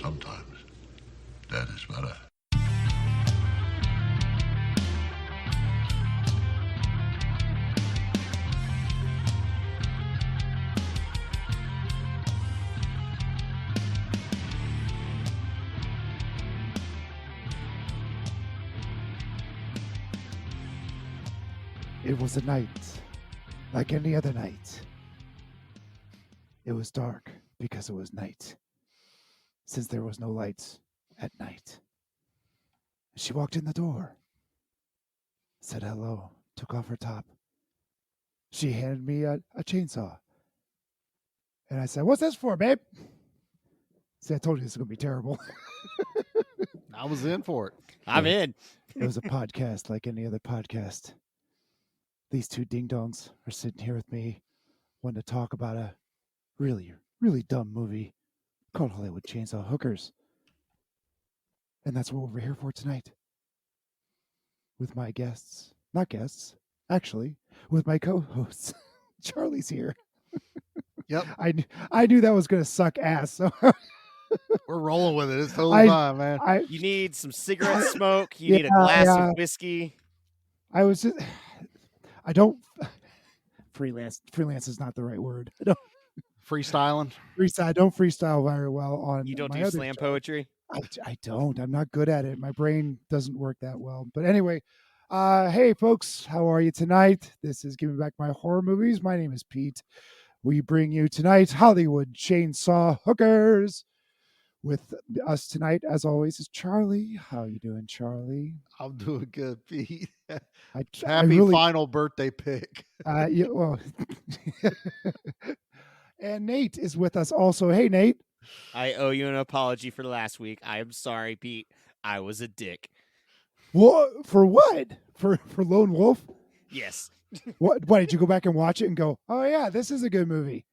sometimes dead is better. It was a night like any other night. It was dark because it was night, since there was no lights at night. She walked in the door, said hello, took off her top. She handed me a chainsaw. And I said, "What's this for, babe?" See, I told you this is going to be terrible. I was in for it. I'm in. It was a podcast like any other podcast. These two ding-dongs are sitting here with me, wanting to talk about a really, really dumb movie called Hollywood Chainsaw Hookers. And that's what we're here for tonight. With my guests. Not guests, actually, with my co-hosts. Charlie's here. Yep. I knew that was going to suck ass. So We're rolling with it. It's totally fine, man. You need some cigarette smoke. You need a glass of whiskey. I was just... I don't... Freelance is not the right word. I don't Freestyling? I don't freestyle very well on... You don't my do other slam job. poetry? I don't. I'm not good at it. My brain doesn't work that well. But anyway, hey, folks, how are you tonight? This is Giving Back My Horror Movies. My name is Pete. We bring you tonight Hollywood Chainsaw Hookers. With us tonight, as always, is Charlie. How you doing, Charlie? I'm doing good, Pete. Happy Happy final birthday pick. Yeah, well, and Nate is with us also. Hey, Nate. I owe you an apology for last week. I am sorry, Pete. I was a dick. What? For what? For Lone Wolf? Yes. What? Why did you go back and watch it and go, "Oh yeah, this is a good movie"?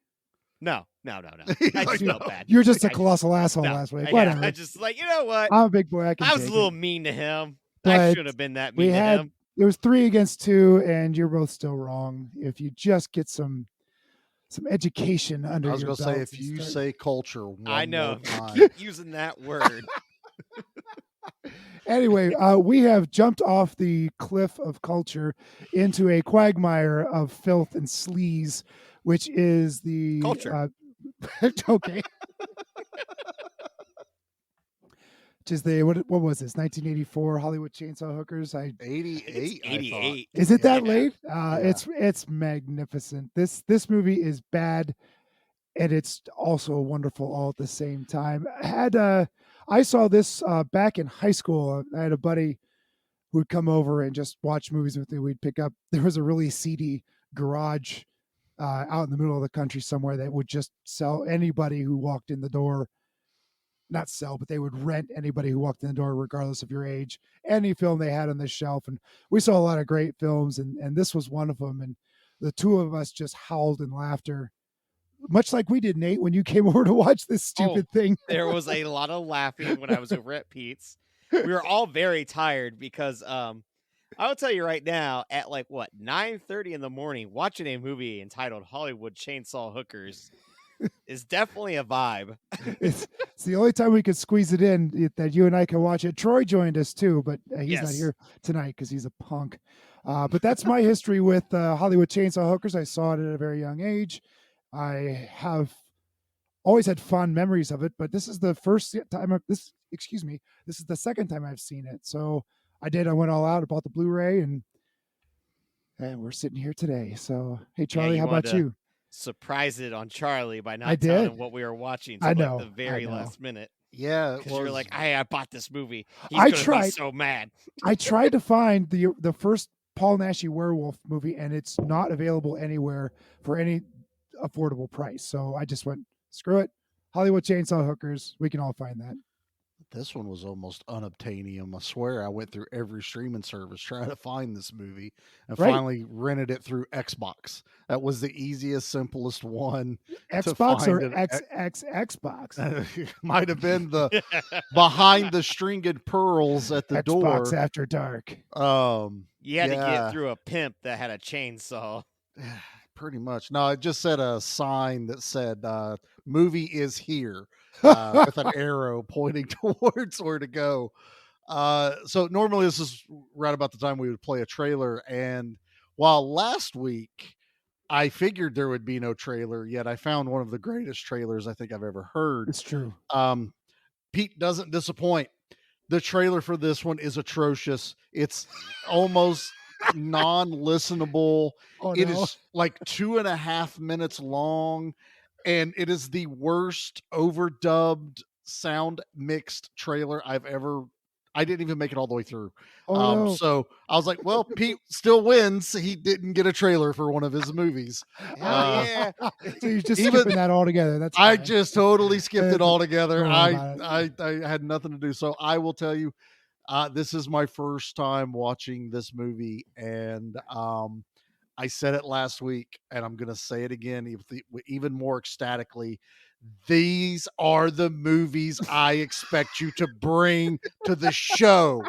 No. I Like, just felt bad. You're just a Like, colossal asshole last week. Yeah, Whatever. I just you know what? I'm a big boy. I was take a little it. mean to him. I But shouldn't have been that mean to him. It was 3-2, and you're both still wrong. If you just get some education under your I was belt. going to say, if you say culture one I know. more time. Keep using that word. Anyway, we have jumped off the cliff of culture into a quagmire of filth and sleaze, which is the Culture. Okay. Which is the what was this? 1984 Hollywood Chainsaw Hookers. 88. 88. Is it that Yeah. late? Yeah. It's magnificent. This movie is bad, and it's also wonderful all at the same time. I saw this back in high school. I had a buddy who would come over and just watch movies with me. We'd pick up. There was a really seedy garage out in the middle of the country somewhere that would just sell anybody who walked in the door. Not sell, but they would rent anybody who walked in the door, regardless of your age, any film they had on the shelf. And we saw a lot of great films, and this was one of them. And the two of us just howled in laughter, much like we did, Nate, when you came over to watch this stupid thing. There was a lot of laughing when I was over at Pete's. We were all very tired because I will tell you right now, at 9:30 in the morning, watching a movie entitled Hollywood Chainsaw Hookers is definitely a vibe. It's the only time we could squeeze it in that you and I can watch it. Troy joined us too, but he's not here tonight because he's a punk. But that's my history with Hollywood Chainsaw Hookers. I saw it at a very young age. I have always had fond memories of it, but this is the first time this is the second time I've seen it. So I went all out, bought the Blu-ray, and we're sitting here today. So hey, Charlie, how about you? Surprise it on Charlie by not telling him what we were watching at the very last minute. Yeah, because you're like, hey, I bought this movie. He's gonna be so mad. I tried to find the first Paul Naschy werewolf movie, and it's not available anywhere for any affordable price. So I just went, screw it, Hollywood Chainsaw Hookers. We can all find that. This one was almost unobtainium. I swear I went through every streaming service trying to find this movie and finally rented it through Xbox. That was the easiest, simplest one. Xbox or Xbox? Might have been the behind the stringed pearls at the door. Xbox After Dark. You had to get through a pimp that had a chainsaw. Pretty much. No, it just said a sign that said movie is here. with an arrow pointing towards where to go. So normally this is right about the time we would play a trailer. And while last week I figured there would be no trailer, yet I found one of the greatest trailers I think I've ever heard. It's true. Pete doesn't disappoint. The trailer for this one is atrocious. It's almost non-listenable. Oh, It no. is like 2.5 minutes long, and it is the worst overdubbed sound mixed trailer I've ever. I didn't even make it all the way through. Oh, no. So I was like, well, Pete still wins. He didn't get a trailer for one of his movies. Hell yeah. So you're just even- skipping that altogether. That's I fine. just totally skipped it all together. Don't worry about I had nothing to do. So I will tell you, this is my first time watching this movie, and I said it last week, and I'm going to say it again, even more ecstatically. These are the movies I expect you to bring to the show.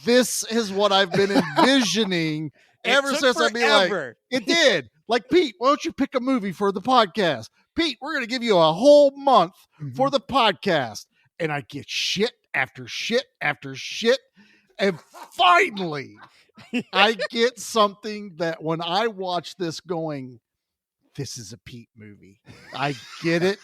This is what I've been envisioning ever took since I'd be like, forever. it did. Like, Pete, why don't you pick a movie for the podcast? Pete, we're going to give you a whole month for the podcast. And I get shit after shit after shit. And finally, I get something that when I watch this going, this is a Pete movie. I get it.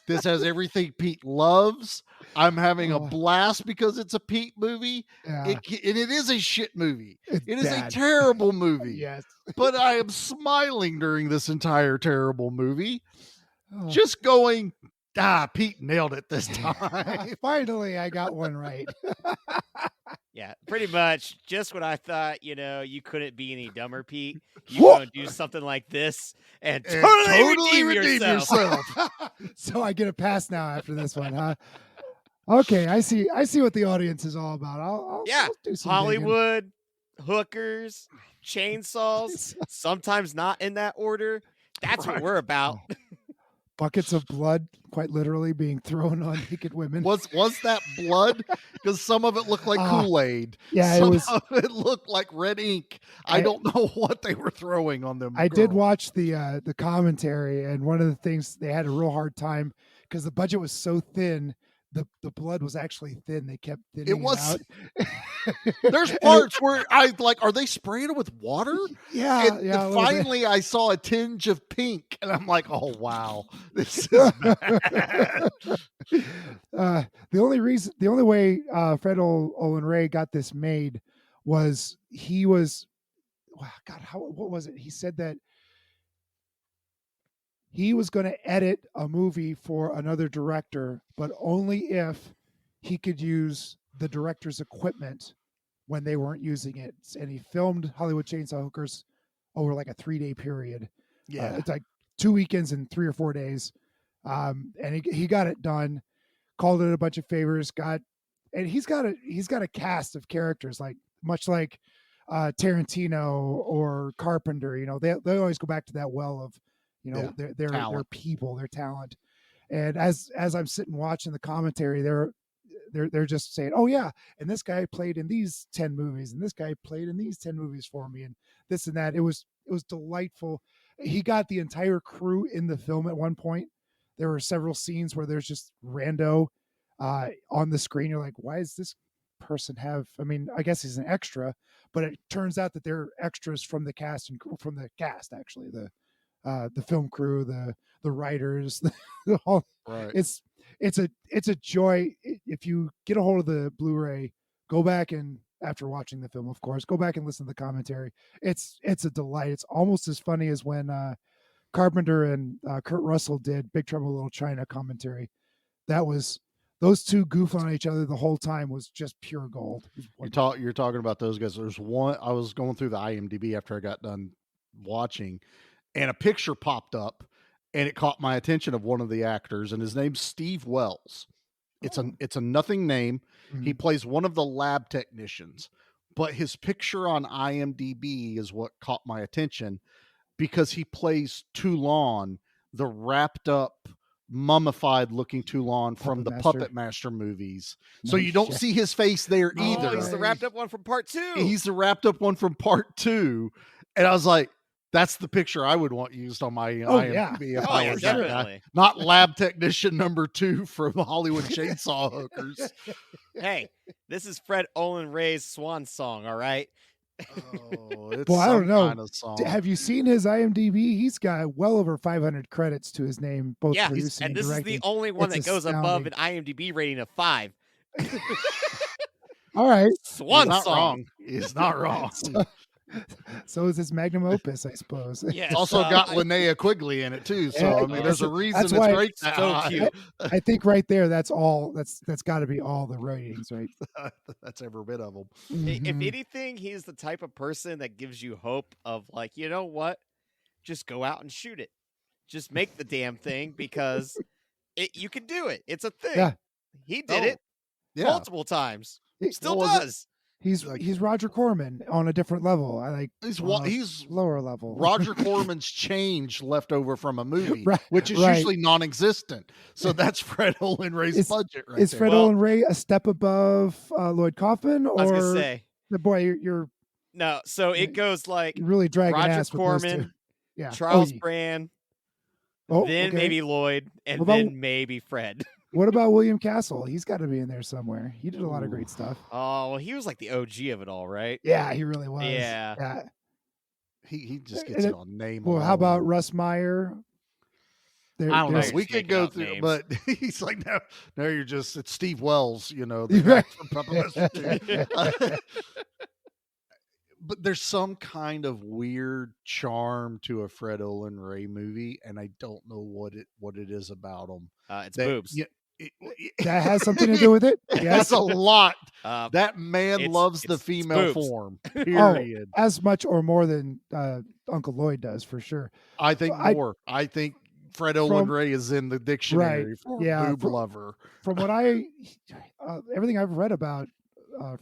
This has everything Pete loves. I'm having a blast because it's a Pete movie. Yeah. And it is a shit movie. It's It is bad. a terrible movie. Yes. But I am smiling during this entire terrible movie. Oh. Just going, Pete nailed it this time. Finally, I got one right. Yeah, pretty much just what I thought. You couldn't be any dumber, Pete. You go and do something like this and totally redeem yourself. So I get a pass now after this one, huh? Okay, I see what the audience is all about. I'll do some Hollywood, hookers, chainsaws, sometimes not in that order. That's what we're about. Buckets of blood, quite literally, being thrown on naked women. Was that blood? Because some of it looked like Kool-Aid. Yeah, some it was. of it looked like red ink. I don't know what they were throwing on them. I did watch the commentary, and one of the things they had a real hard time because the budget was so thin. The blood was actually thin. They kept thinning it out. There's parts where I like, are they spraying it with water? Yeah, and finally, I saw a tinge of pink, and I'm like, oh wow, this is bad. The only way Fred Olin Ray got this made was what was it? He said that he was going to edit a movie for another director, but only if he could use the director's equipment when they weren't using it. And he filmed Hollywood Chainsaw Hookers over like a 3-day period. Yeah. It's like 2 weekends and 3 or 4 days. And he got it done, called it a bunch of favors, and he's got a cast of characters, like much like Tarantino or Carpenter. They always go back to that well of, their people, their talent. And as I'm sitting watching the commentary, they're just saying, oh yeah, and this guy played in these 10 movies, and this guy played in these 10 movies for me, and this and that. It was delightful. He got the entire crew in the film at one point. There were several scenes where there's just rando on the screen. You're like, why does this person have? I mean, I guess he's an extra, but it turns out that they're extras from the cast actually, the film crew, the writers, all. Right. It's a joy. If you get a hold of the Blu-ray, go back and after watching the film, of course, go back and listen to the commentary. It's a delight. It's almost as funny as when Carpenter and Kurt Russell did Big Trouble in Little China commentary. That was those two goofing on each other the whole time was just pure gold. You're talking about those guys. There's one. I was going through the IMDb after I got done watching, and a picture popped up, and it caught my attention of one of the actors, and his name's Steve Wells. It's a nothing name. Mm-hmm. He plays one of the lab technicians, but his picture on IMDb is what caught my attention because he plays Toulon, the wrapped up, mummified looking Toulon from the Puppet Master movies. So you don't see his face there either. He's the wrapped up one from part 2. He's the wrapped up one from part 2. And I was like, That's the picture I would want used on my Oh, yeah. IMDb if Oh, I yeah, was that guy. definitely. Not lab technician number 2 from Hollywood Chainsaw Hookers. Hey, this is Fred Olin Ray's swan song, all right? Oh, it's Well, I don't some know. kind of song. Have you seen his IMDb? He's got well over 500 credits to his name, both Yeah, producing and and this directing. is the only one It's that goes above astounding. an IMDb rating of 5. All right. He's Swan not song. wrong. He's not wrong. So is his magnum opus, I suppose. Yes, It's also got Linnea Quigley in it too. So Yeah, I mean, there's a reason that's it's why great that so high. cute. I think right there, that's all. That's got to be all the ratings, right? That's every bit of them. If Mhm. anything, he's the type of person that gives you hope of like, you know what? Just go out and shoot it. Just make the damn thing because you can do it. It's a thing. Yeah. He did Oh, it yeah. multiple times. It- Still What was it? does. He's Roger Corman on a different level. I like He's lower level. Roger Corman's change left over from a movie, Right, which is right. usually non-existent. So that's Fred Olin Ray's Is- budget right Is there. Fred Well- Olin Ray a step above Lloyd Kaufman, I was gonna or say the boy you're no. So it goes like really dragging Roger ass with those two? Corman, Yeah. Charles Oh, Brand, oh, then okay. maybe Lloyd, and What about- then maybe Fred. What about William Castle? He's got to be in there somewhere. He did a lot of Ooh. great stuff. Oh, well, he was like the OG of it all, right? Yeah, he really was. Yeah. Yeah. He just And gets it- it on name. Well, how alone. about Russ Meyer? There, I don't know. there's- We Just could making go up through, names. but he's like, no, you're just, it's Steve Wells, you know, the guy Right. from Puppet Master 2. But there's some kind of weird charm to a Fred Olin Ray movie, and I don't know what it is about him. It's boobs. Yeah, that has something to do with it. That's Yes. a lot. Uh, That man it's- loves the it's female boobs. form. Period. As much or more than Uncle Lloyd does, for sure. I think I- more. I think Fred Olin From- Ray is in the dictionary for yeah, boob from- lover. From what everything I've read about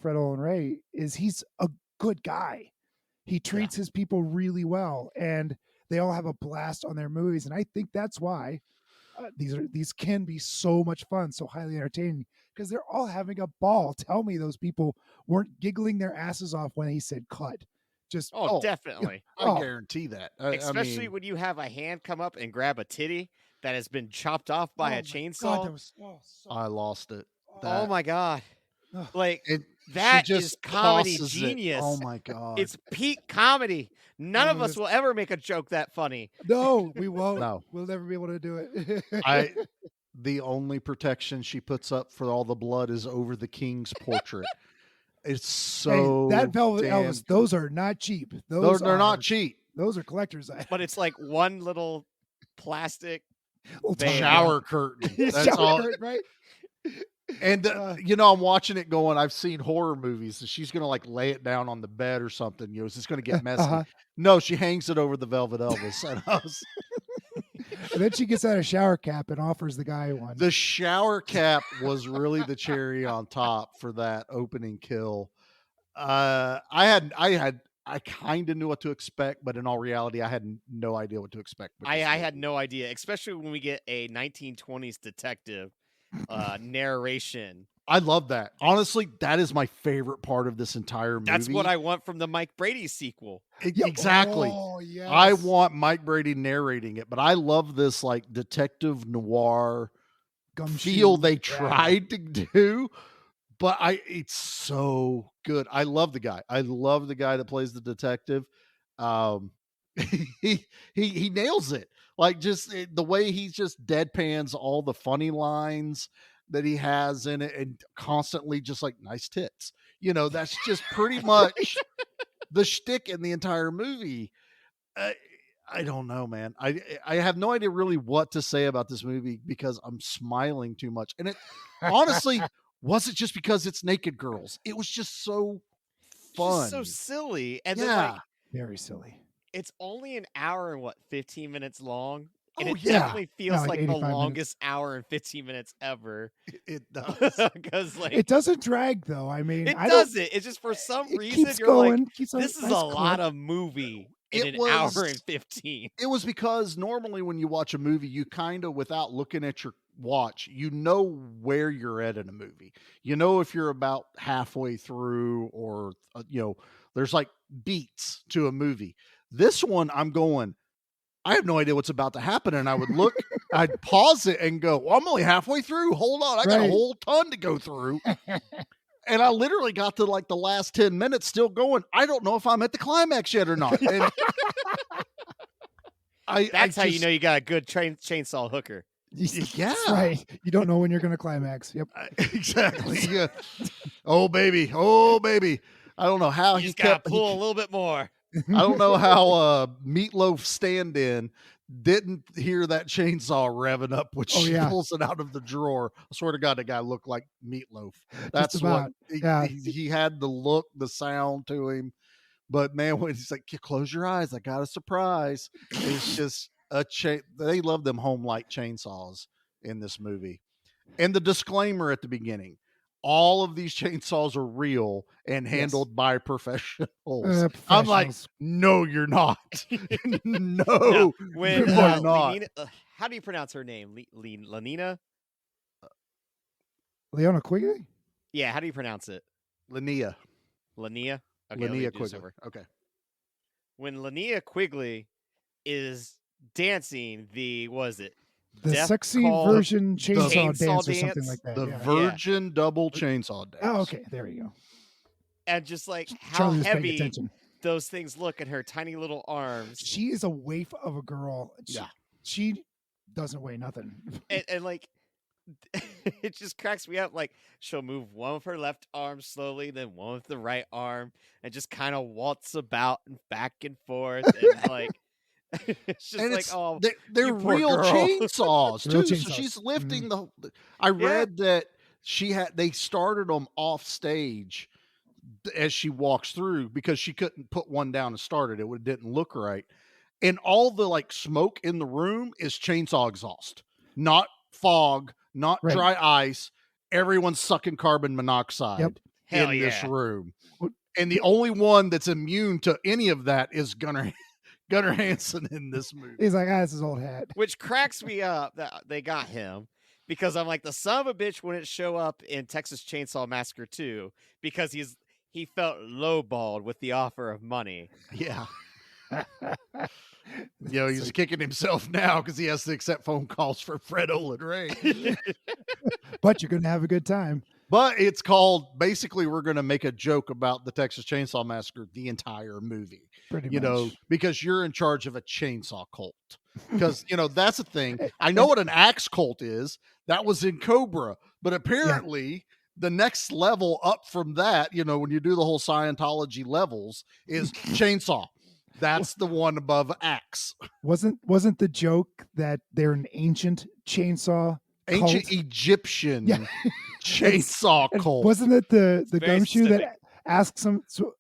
Fred Olin Ray is he's a good guy. He treats his people really well, and they all have a blast on their movies. And I think that's why these can be so much fun, so highly entertaining, because they're all having a ball. Tell me those people weren't giggling their asses off when he said cut. Just Oh, definitely. I Oh. guarantee that. I Especially mean, when you have a hand come up and grab a titty that has been chopped off by oh a my chainsaw. God, that was so, I lost it. Oh that- my god! Ugh. Like It, that she is just comedy tosses it. genius. Oh my god! It's peak comedy. None of Oh, us will ever make a joke that funny. no, we won't. No. We'll never be able to do it. The only protection she puts up for all the blood is over the king's portrait. It's so that Velvet damn Elvis, those are not cheap. They're not cheap. Those are collectors' items. But it's like one little plastic. Little Bang. tiny- Shower curtain. That's Shower all. curtain, right? And Uh, I'm watching it going. I've seen horror movies. And she's gonna like lay it down on the bed or something. Is this gonna get messy? Uh-huh. No, she hangs it over the Velvet Elvis. And I was, And then she gets out a shower cap and offers the guy one. the shower cap was really the cherry on top for that opening kill. I kind of knew what to expect, but in all reality, I had no idea what to expect. with I this had movie. no idea, especially when we get a 1920s detective narration. I love that. Honestly, that is my favorite part of this entire movie. That's what I want from the Mike Brady sequel. Yeah, Exactly. Oh, yes. I want Mike Brady narrating it, but I love this like detective noir feel Gumshoe. they Yeah. tried to do, but it's so good. I love the guy. I love the guy that plays the detective. He nails it. Like just the way he just deadpans all the funny lines that he has in it and constantly just like nice tits. That's just pretty much the shtick in the entire movie. I don't know, man. I have no idea really what to say about this movie because I'm smiling too much. And it honestly wasn't just because it's naked girls. It was just so fun. Just so silly. And then Yeah. like Very silly. it's only an hour and 15 minutes long. And Oh, it yeah. definitely feels like like the 85 minutes. longest hour and 15 minutes ever. It does. Because like It doesn't drag though. I mean, it I don't. doesn't. It's just for some It reason keeps you're going. like, keeps on, this is nice a lot clip. of movie in It an hour was- and 15. It was because normally when you watch a movie, you kind of, without looking at your watch, where you're at in a movie. If you're about halfway through or, there's like beats to a movie. This one, I'm going, I have no idea what's about to happen. And I would look, I'd pause it and go, well, I'm only halfway through. Hold on. I got a Right. whole ton to go through. And I literally got to like the last 10 minutes still going, I don't know if I'm at the climax yet or not. And That's how you know you got a good chainsaw hooker. That's yeah. right. You don't know when you're going to climax. Yep. Exactly. Yeah. Oh, baby. Oh, baby. I don't know how You he just gotta kept pull a little bit more. I don't know how Meatloaf stand-in didn't hear that chainsaw revving up when Oh, she yeah. pulls it out of the drawer. I swear to God, the guy looked like Meatloaf. That's Just what about. Yeah. he had the look, the sound to him. But man, when he's like, close your eyes, I got a surprise. It's just they love them home light chainsaws in this movie. And the disclaimer at the beginning. All of these chainsaws are real and handled by professionals. I'm like, no, you're not. No, when you are not. how do you pronounce her name? Lenina? Leona Quigley? Yeah, how do you pronounce it? Linnea. Linnea? Okay, Linnea Quigley. Okay. When Linnea Quigley is dancing the sexy version chainsaw dance or something like that. The virgin double chainsaw dance. Oh, okay. There you go. And just like how Charlie was paying heavy attention. those things look in her tiny little arms. She is a waif of a girl. She doesn't weigh nothing. And like, it just cracks me up. Like, she'll move one with her left arm slowly, then one with the right arm, and just kind of waltz about and back and forth. And like, it's just like, oh, they're real chainsaws too. Real chainsaws. So she's lifting I read that they started them off stage as she walks through because she couldn't put one down and start it. It didn't look right. And all the like smoke in the room is chainsaw exhaust, not fog, not dry ice. Everyone's sucking carbon monoxide in this room. And the only one that's immune to any of that is Gunnar Hansen in this movie. He's like, this is old hat. Which cracks me up that they got him because I'm like, the son of a bitch wouldn't show up in Texas Chainsaw Massacre 2 because he felt lowballed with the offer of money. Yeah. He's kicking himself now because he has to accept phone calls for Fred Olin Ray. But you're going to have a good time. But it's called, basically, we're going to make a joke about the Texas Chainsaw Massacre the entire movie. Pretty much. Because you're in charge of a chainsaw cult. Because, that's the thing. I know what an axe cult is. That was in Cobra. But apparently, the next level up from that, when you do the whole Scientology levels, is chainsaw. That's the one above axe. Wasn't the joke that they're an ancient chainsaw cult? Ancient Egyptian chainsaw cult. Wasn't it the gumshoe that asks them? So,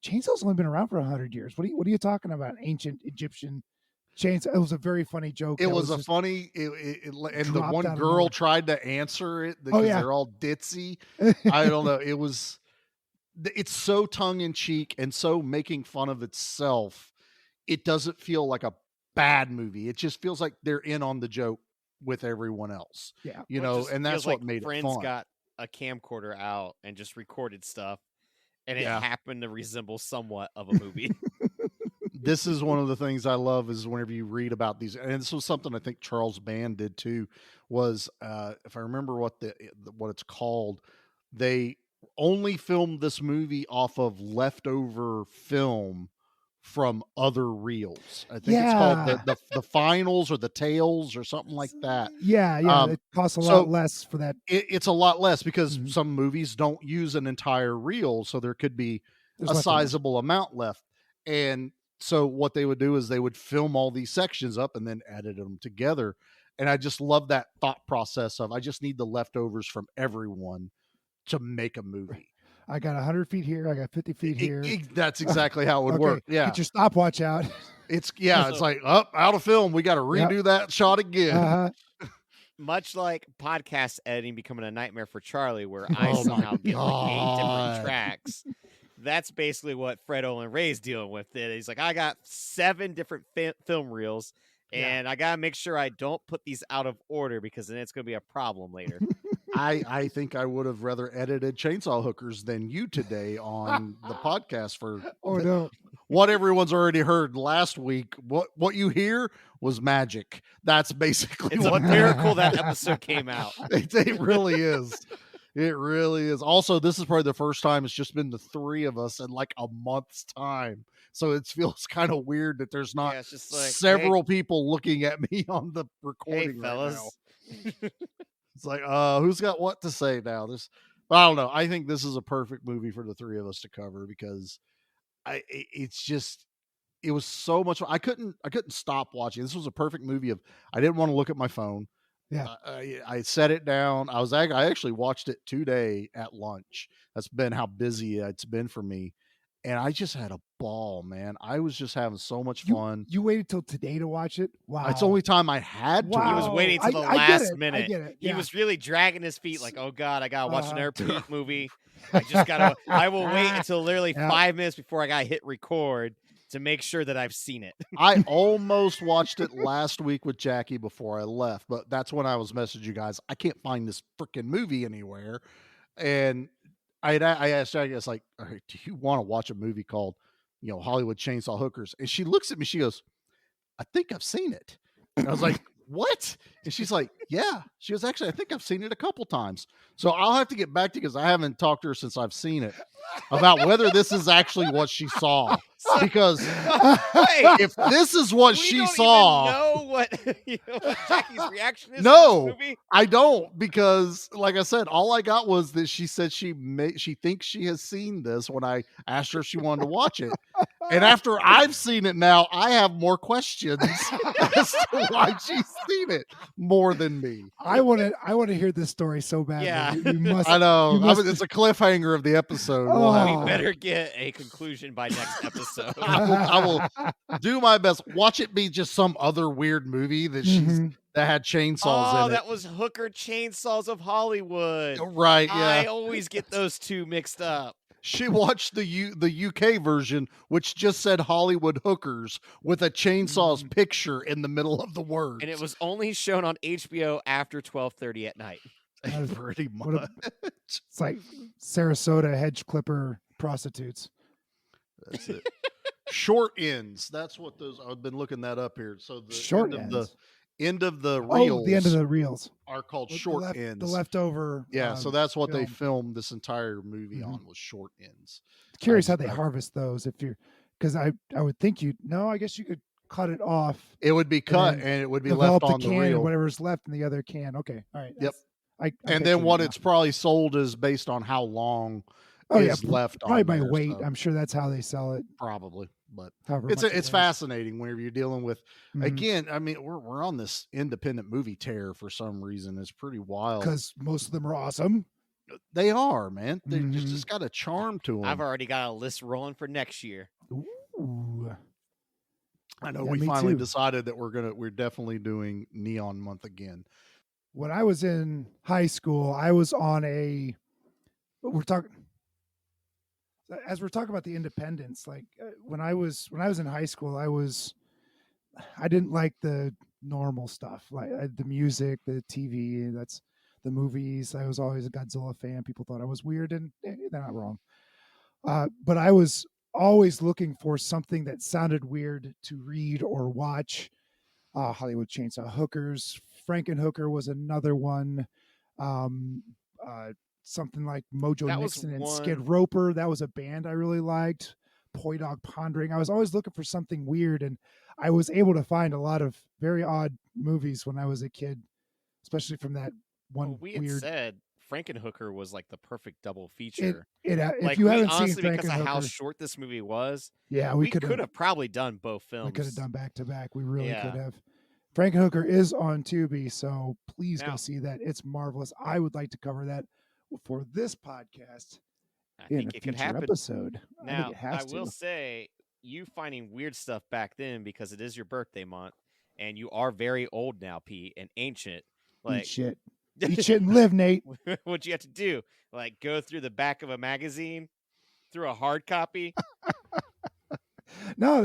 chainsaw's only been around for 100 years. What are you talking about? Ancient Egyptian chainsaw. It was a very funny joke. It was a funny, and the one girl tried to answer it because they're all ditzy. I don't know. It's so tongue in cheek and so making fun of itself. It doesn't feel like a bad movie. It just feels like they're in on the joke with everyone else. Yeah. And that's what made it fun. Got a camcorder out and just recorded stuff, and it happened to resemble somewhat of a movie. This is one of the things I love is whenever you read about these, and this was something I think Charles Band did too, was if I remember what it's called, they only filmed this movie off of leftover film from other reels. I think it's called the finals or the tails or something like that. Yeah. It costs a lot less for that. It's a lot less because some movies don't use an entire reel, so there could be a sizable amount left. And so what they would do is they would film all these sections up and then edit them together. And I just love that thought process of I just need the leftovers from everyone to make a movie. I got 100 feet here. I got 50 feet here. That's exactly how it would work. Yeah. Get your stopwatch out. It's like, out of film. We got to redo that shot again. Much like podcast editing becoming a nightmare for Charlie, where I somehow get like 8 different tracks. That's basically what Fred Olin Ray's dealing with. He's like, I got 7 different film reels, and I got to make sure I don't put these out of order because then it's going to be a problem later. I think I would have rather edited Chainsaw Hookers than you today on the podcast for what everyone's already heard last week. What you hear was magic. That's basically It's a what miracle that episode came out. it really is. It really is. Also, this is probably the first time it's just been the three of us in like a month's time. So it feels kind of weird that there's not It's just like, several people looking at me on the hey recording right now. fellas. It's like, who's got what to say now? I don't know. I think this is a perfect movie for the three of us to cover because it was so much. I couldn't stop watching. This was a perfect movie I didn't want to look at my phone. Yeah. I set it down. I actually watched it today at lunch. That's been how busy it's been for me. And I just had a ball, man. I was just having so much fun. You waited till today to watch it? Wow. It's the only time I had to. Wow. He was waiting till the I get last it. minute. I get it. He Yeah. was really dragging his feet like, oh God, I gotta watch another Pete movie. I will wait until literally 5 minutes before I gotta hit record to make sure that I've seen it. I almost watched it last week with Jackie before I left, but that's when I was messaging you guys. I can't find this freaking movie anywhere. And I asked Jackie, I was like, all right, do you want to watch a movie called, Hollywood Chainsaw Hookers? And she looks at me, she goes, I think I've seen it. And I was like, what? And she's like, yeah. She goes, actually, I think I've seen it a couple times. So I'll have to get back to you because I haven't talked to her since I've seen it about whether this is actually what she saw. Because if this is what she saw, know what Jackie's reaction is. No, to this movie? I don't, because like I said, all I got was that she said she thinks she has seen this when I asked her if she wanted to watch it. And after I've seen it now, I have more questions as to why she's seen it more than me. I want to hear this story so badly. Yeah. You must. I know. you must- It's a cliffhanger of the episode. Oh. We better get a conclusion by next episode. I will do my best. Watch it be just some other weird movie that that had chainsaws in it. That was Hooker Chainsaws of Hollywood. Right, yeah. I always get those two mixed up. She watched the UK version, which just said Hollywood Hookers with a chainsaws picture in the middle of the words. And it was only shown on HBO after 12:30 at night. Pretty much. It's like Sarasota hedge clipper prostitutes. That's it. Short ends. That's what those. I've been looking that up here. So the Short end ends. End of the reels. Oh, the end of the reels are called With short ends. The leftover. Yeah, so that's what they film. filmed this entire movie on was short ends. Curious how they harvest those. Because I would think I guess you could cut it off. It would be cut and it would be left on the can reel. and whatever's left in the other can. Okay, all right. Yep. I and then what it's probably sold is based on how long is left probably on by there, weight. so. I'm sure that's how they sell it. Probably, but However it's much it it's weighs. fascinating whenever you're dealing with. Mhm. Again, I mean, we're on this independent movie tear for some reason. It's pretty wild because most of them are awesome. They are, man. They Mhm. just got a charm to them. I've already got a list rolling for next year. Ooh. I know Yeah, we me finally too. decided that we're definitely doing Neon Month again. When I was in high school, I was on we're talking about the independence. Like when I was in high school, I didn't like the normal stuff, like the music, the TV, that's the movies. I was always a Godzilla fan. People thought I was weird, and they're not wrong. But I was always looking for something that sounded weird to read or watch. Hollywood Chainsaw Hookers, Frankenhooker was another one. Something like Mojo That was Nixon and one- Skid Roper. That was a band I really liked. Poi Dog Pondering. I was always looking for something weird, and I was able to find a lot of very odd movies when I was a kid, especially from that one We had weird. said Frankenhooker was like the perfect double feature. If Like you we haven't honestly, seen because of how Frankenhooker, short this movie was, yeah, we we could could have probably done both films. We could have done back to back. We really could have. Frankenhooker is on Tubi, so please go Now- see that. It's marvelous. I would like to cover that for this podcast I in think a it could future happen. episode. I Now, think it has to. will say, you finding weird stuff back then because it is your birthday month, and you are very old now, Pete, and ancient. Like, Eat shit. Eat shit and live, Nate. what'd you have to do? Like, go through the back of a magazine, through a hard copy? No,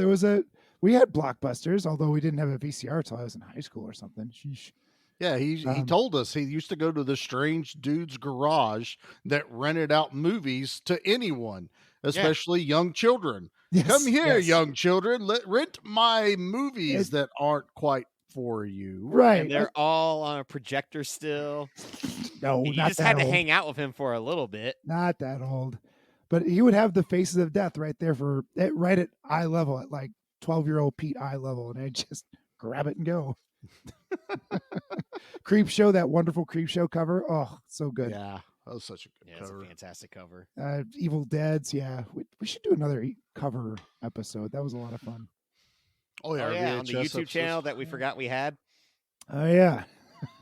we had Blockbusters, although we didn't have a VCR till I was in high school or something. Sheesh. Yeah, he told us he used to go to the strange dude's garage that rented out movies to anyone. especially young children. Yes, Come here, yes. young children. Rent my movies that aren't quite for you. Right. And they're all on a projector still. No, You not just that had to old. hang out with him for a little bit. Not that old. But he would have the faces of death right there right at eye level, at like 12-year-old Pete eye level, and I'd just grab it and go. Creep Show, that wonderful Creep Show cover. Oh, so good. Yeah, that was such a good It's cover. a fantastic cover. Evil Deads. Yeah, we should do another cover episode. That was a lot of fun. Oh yeah, On the YouTube channel that we forgot we had. Oh yeah.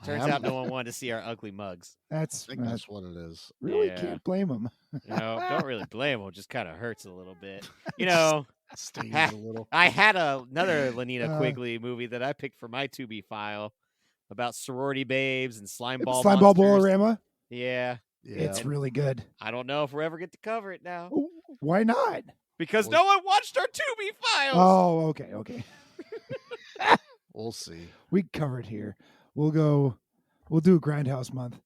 Turns out no one wanted to see our ugly mugs. I think that's what it is. Really Yeah. can't blame them. Don't really blame them. It just kind of hurts a little bit. You know, Stings a little. I had another Lenina Quigley movie that I picked for my Tubi file about sorority babes and slime ball monsters. Bolorama. Yeah. It's really good. I don't know if we'll ever get to cover it now. Why not? Because no one watched our Tubi files. Oh, okay. We'll see. We cover it here. We'll do a Grindhouse month.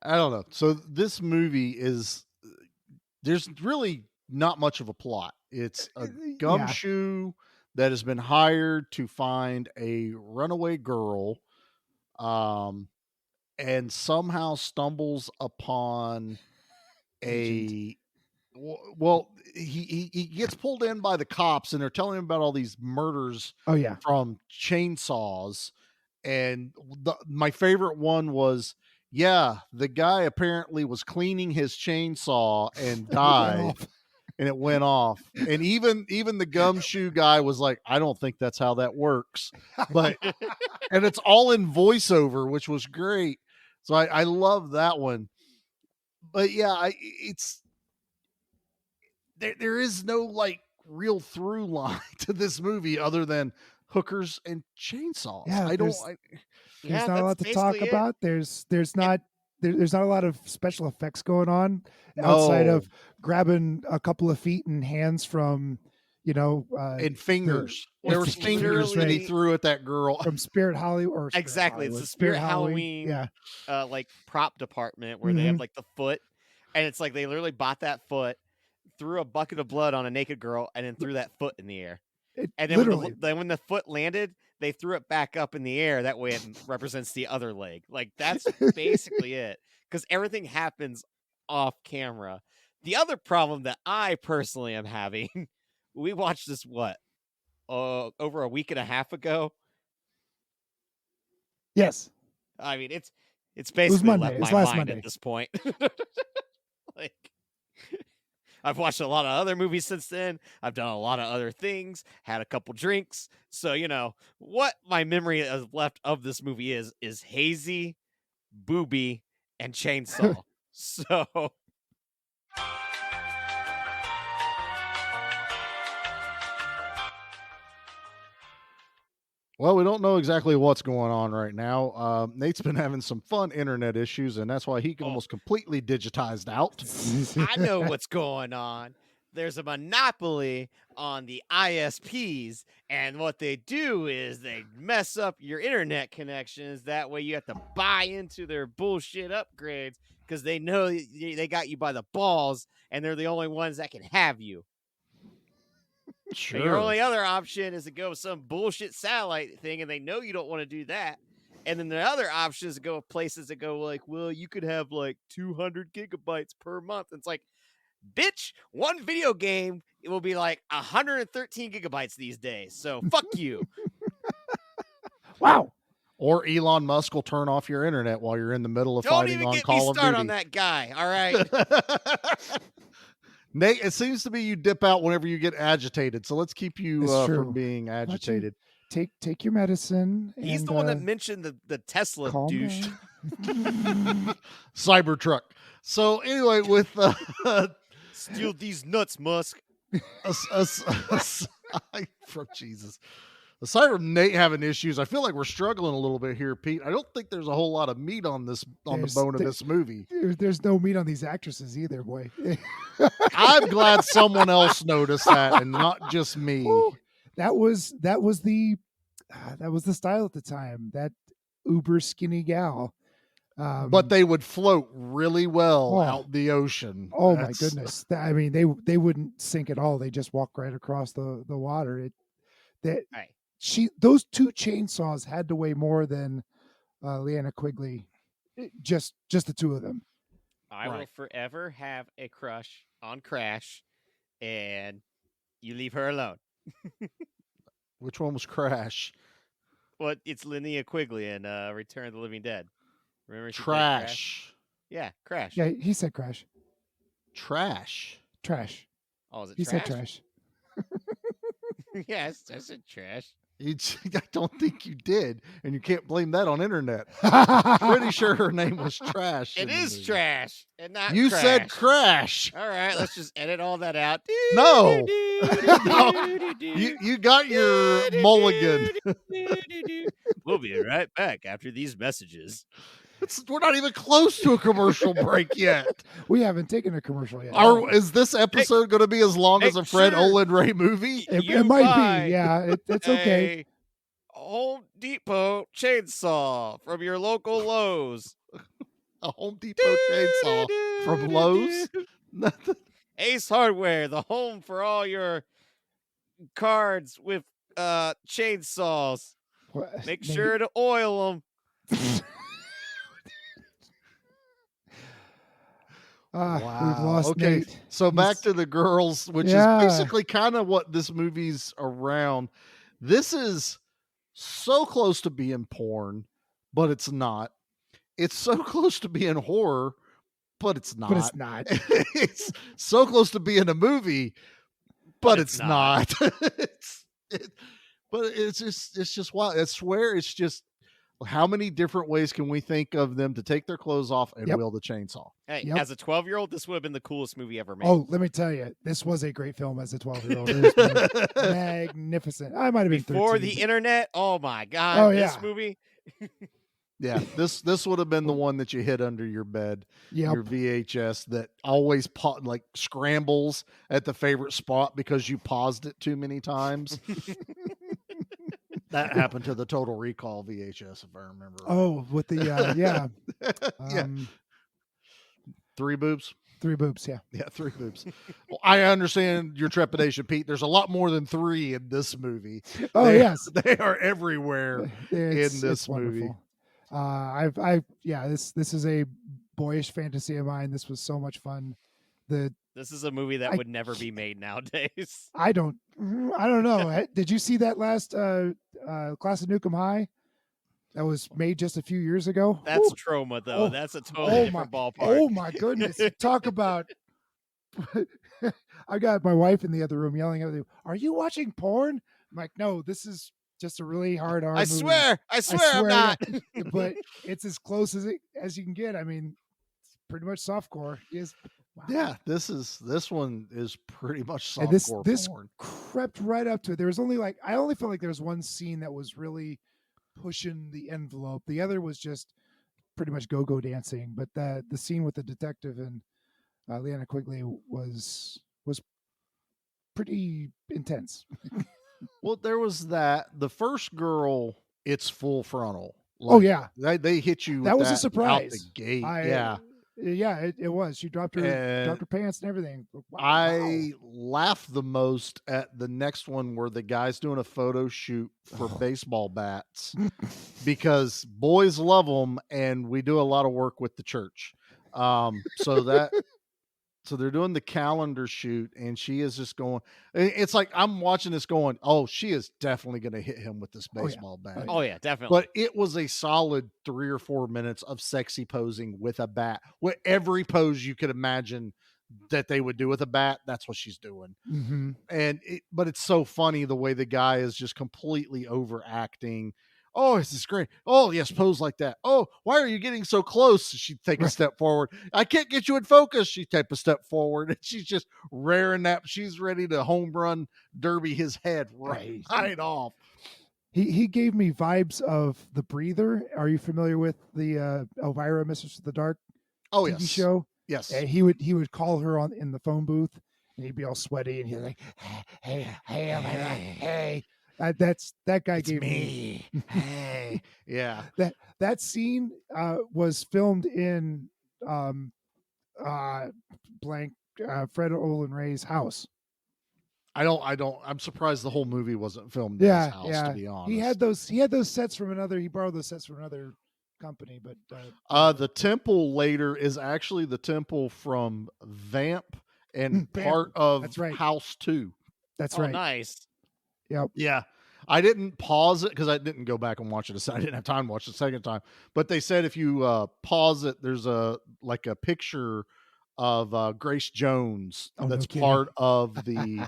I don't know. So this movie there's really not much of a plot. It's a gumshoe that has been hired to find a runaway girl, and somehow stumbles upon he gets pulled in by the cops, and they're telling him about all these murders from chainsaws. And my favorite one was, the guy apparently was cleaning his chainsaw and died, and it went off. And even the gumshoe guy was like, I don't think that's how that works. But and it's all in voiceover, which was great. So I love that one. But there is no like real through line to this movie other than hookers and chainsaws. There's not a lot to talk about. There's not a lot of special effects going on outside of grabbing a couple of feet and hands from, and fingers. There was fingers that he threw at that girl from Spirit Hollywood. Exactly, it's the Spirit Halloween, like prop department where they have like the foot, and it's like they literally bought that foot, threw a bucket of blood on a naked girl, and then threw that foot in the air. And then when the foot landed, they threw it back up in the air. That way it represents the other leg. Like, that's basically it. Because everything happens off camera. The other problem that I personally am having, we watched this, over a week and a half ago? Yes. I mean, it's basically left my mind Monday. At this point. Like, I've watched a lot of other movies since then. I've done a lot of other things, had a couple drinks. So, what my memory is left of this movie is hazy, booby, and chainsaw. So. Well, we don't know exactly what's going on right now. Nate's been having some fun internet issues, and that's why he almost completely digitized out. I know what's going on. There's a monopoly on the ISPs, and what they do is they mess up your internet connections. That way you have to buy into their bullshit upgrades because they know they got you by the balls, and they're the only ones that can have you. Sure. And your only other option is to go with some bullshit satellite thing, and they know you don't want to do that. And then the other option is to go with places that go like, well, you could have like 200 gigabytes per month. It's like, bitch, one video game, it will be like 113 gigabytes these days. So fuck you. Wow. Or Elon Musk will turn off your internet while you're in the middle of fighting on Call of Duty. Don't even get me started on that guy. All right. Nate, it seems to be you dip out whenever you get agitated. So let's keep you from being agitated. Take your medicine. He's the one that mentioned the Tesla douche. Cybertruck. So anyway, with steal these nuts, Musk. From Jesus. Aside from Nate having issues, I feel like we're struggling a little bit here, Pete. I don't think there's a whole lot of meat on the bone of this movie. There's no meat on these actresses either, boy. I'm glad someone else noticed that and not just me. Ooh, that was the style at the time. That uber skinny gal. But they would float really well Oh. out the ocean. Oh my That's- goodness! I mean, they wouldn't sink at all. They just walk right across the water. Right. Those two chainsaws had to weigh more than Leanna Quigley. Just the two of them. I will Right. forever have a crush on Crash, and you leave her alone. Which one was Crash? Well, it's Linnea Quigley in Return of the Living Dead. Remember she played Trash. Yeah, Crash. Yeah, he said crash. Trash. Trash. Oh, is it He trash? said trash. Yes, I said trash. I don't think you did, and you can't blame that on internet. Pretty sure her name was Trash. It in the is movie. trash, and not You crash. said Crash. All right, let's just edit all that out. No. You got your mulligan. We'll be right back after these messages. We're not even close to a commercial break yet. We haven't taken a commercial yet. Is this episode going to be as long as a make Fred sure Olin Ray movie? It might be. Yeah, it's okay. A Home Depot chainsaw from your local Lowe's. A Home Depot chainsaw from Lowe's? Nothing. Ace Hardware, the home for all your cards with chainsaws. Make Maybe- sure to oil them. We've lost Okay, Nate. so back He's- to the girls, which Yeah. is basically kind of what this movie's around. This is so close to being porn, but it's not. It's so close to being horror, but it's not. But it's not. It's so close to being a movie, but it's it's not. But it's just wild. I swear it's just how many different ways can we think of them to take their clothes off and Yep. wield a chainsaw? Hey, Yep. as a 12-year-old, this would have been the coolest movie ever made. Oh, let me tell you, this was a great film as a 12-year-old. It was magnificent. I might have been Before 13. the internet, oh my god, Oh, this yeah. movie. Yeah, this would have been the one that you hid under your bed, Yep. your VHS that always like scrambles at the favorite spot because you paused it too many times. That happened to the Total Recall VHS, if I remember. Right. Oh, with the yeah, Yeah, 3 boobs. 3 boobs. Yeah. Yeah, 3 boobs. Well, I understand your trepidation, Pete. There's a lot more than 3 in this movie. Oh They- yes, They are everywhere. It's this movie. wonderful. This is a boyish fantasy of mine. This was so much fun. This is a movie that I- would never be made nowadays. I don't know. Did you see that last Class of Nukem High? That was made just a few years ago. That's Ooh. trauma, though. Oh, That's a totally oh different ballpark. Oh my goodness! Talk about. I got my wife in the other room yelling at me, "Are you watching porn?" I'm like, "No, this is just a really hard R I movie." swear, I'm swear, not. But it's as close as you can get. I mean, it's pretty much softcore. Yes. Wow. Yeah, this one is pretty much And this softcore porn. crept right up to it. There was only I only felt like there was one scene that was really pushing the envelope. The other was just pretty much go-go dancing. But the scene with the detective and Leanna Quigley was pretty intense. Well, there was that. The first girl, it's full frontal. Oh Like, yeah, they hit you. That with was a out surprise. the gate. yeah, it was. She dropped her pants and everything. Wow. I laughed the most at the next one where the guy's doing a photo shoot for baseball bats because boys love them, and we do a lot of work with the church. So they're doing the calendar shoot, and she is just going. It's like I'm watching this, going, "Oh, she is definitely going to hit him with this Oh, yeah. baseball bat." Oh yeah, definitely. But it was a solid 3 or 4 minutes of sexy posing with a bat. With every pose you could imagine that they would do with a bat, that's what she's doing. Mhm. But it's so funny the way the guy is just completely overacting. Oh, this is great. Oh, yes, pose like that. Oh, why are you getting so close? She'd take a Right. step forward. I can't get you in focus. She'd take a step forward, and she's just raring that. She's ready to home run derby his head right off. He gave me vibes of The Breather. Are you familiar with the Elvira, Mistress of the Dark Oh, TV yes. show? Yes. And he would call her on in the phone booth, and he'd be all sweaty, and he'd like, hey, Elvira, hey. That guy It's gave me. Hey, yeah. that scene was filmed in blank Fred Olin Ray's house. I'm surprised the whole movie wasn't filmed in his house, to be honest. He had those sets from he borrowed those sets from another company, but the temple later is actually the temple from Vamp and Vamp. part of That's right. House 2. That's Oh, right. nice. Yep. Yeah. I didn't pause it because I didn't go back and watch it. I didn't have time to watch it a second time. But they said if you pause it, there's a picture of Grace Jones that's part of the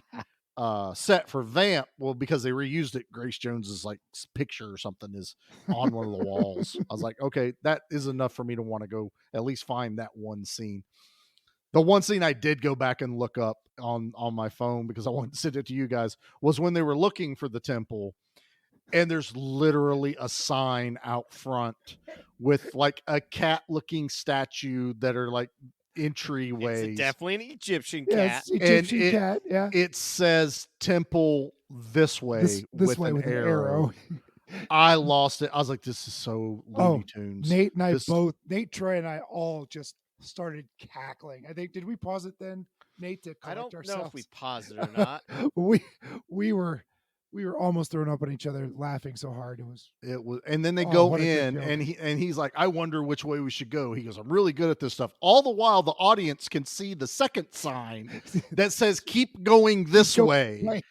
set for Vamp. Well, because they reused it, Grace Jones's picture or something is on one of the walls. I was like, okay, that is enough for me to want to go at least find that one scene. The one scene I did go back and look up on my phone because I wanted to send it to you guys was when they were looking for the temple, and there's literally a sign out front with a cat looking statue that are entryways. It's definitely an Egyptian Yeah, cat. it's Egyptian cat. Yeah. It says temple this way This with way an with arrow. an arrow. I lost it. I was like, this is so Looney Tunes. Nate and I Nate, Troy, and I all just started cackling. I think, did we pause it then, Nate, to I collect don't ourselves? know if we paused it or not. we were almost throwing up on each other laughing so hard. It was, and then they go what a good in joke. and he's like, I wonder which way we should go. He goes, I'm really good at this stuff. All the while the audience can see the second sign that says keep going this way.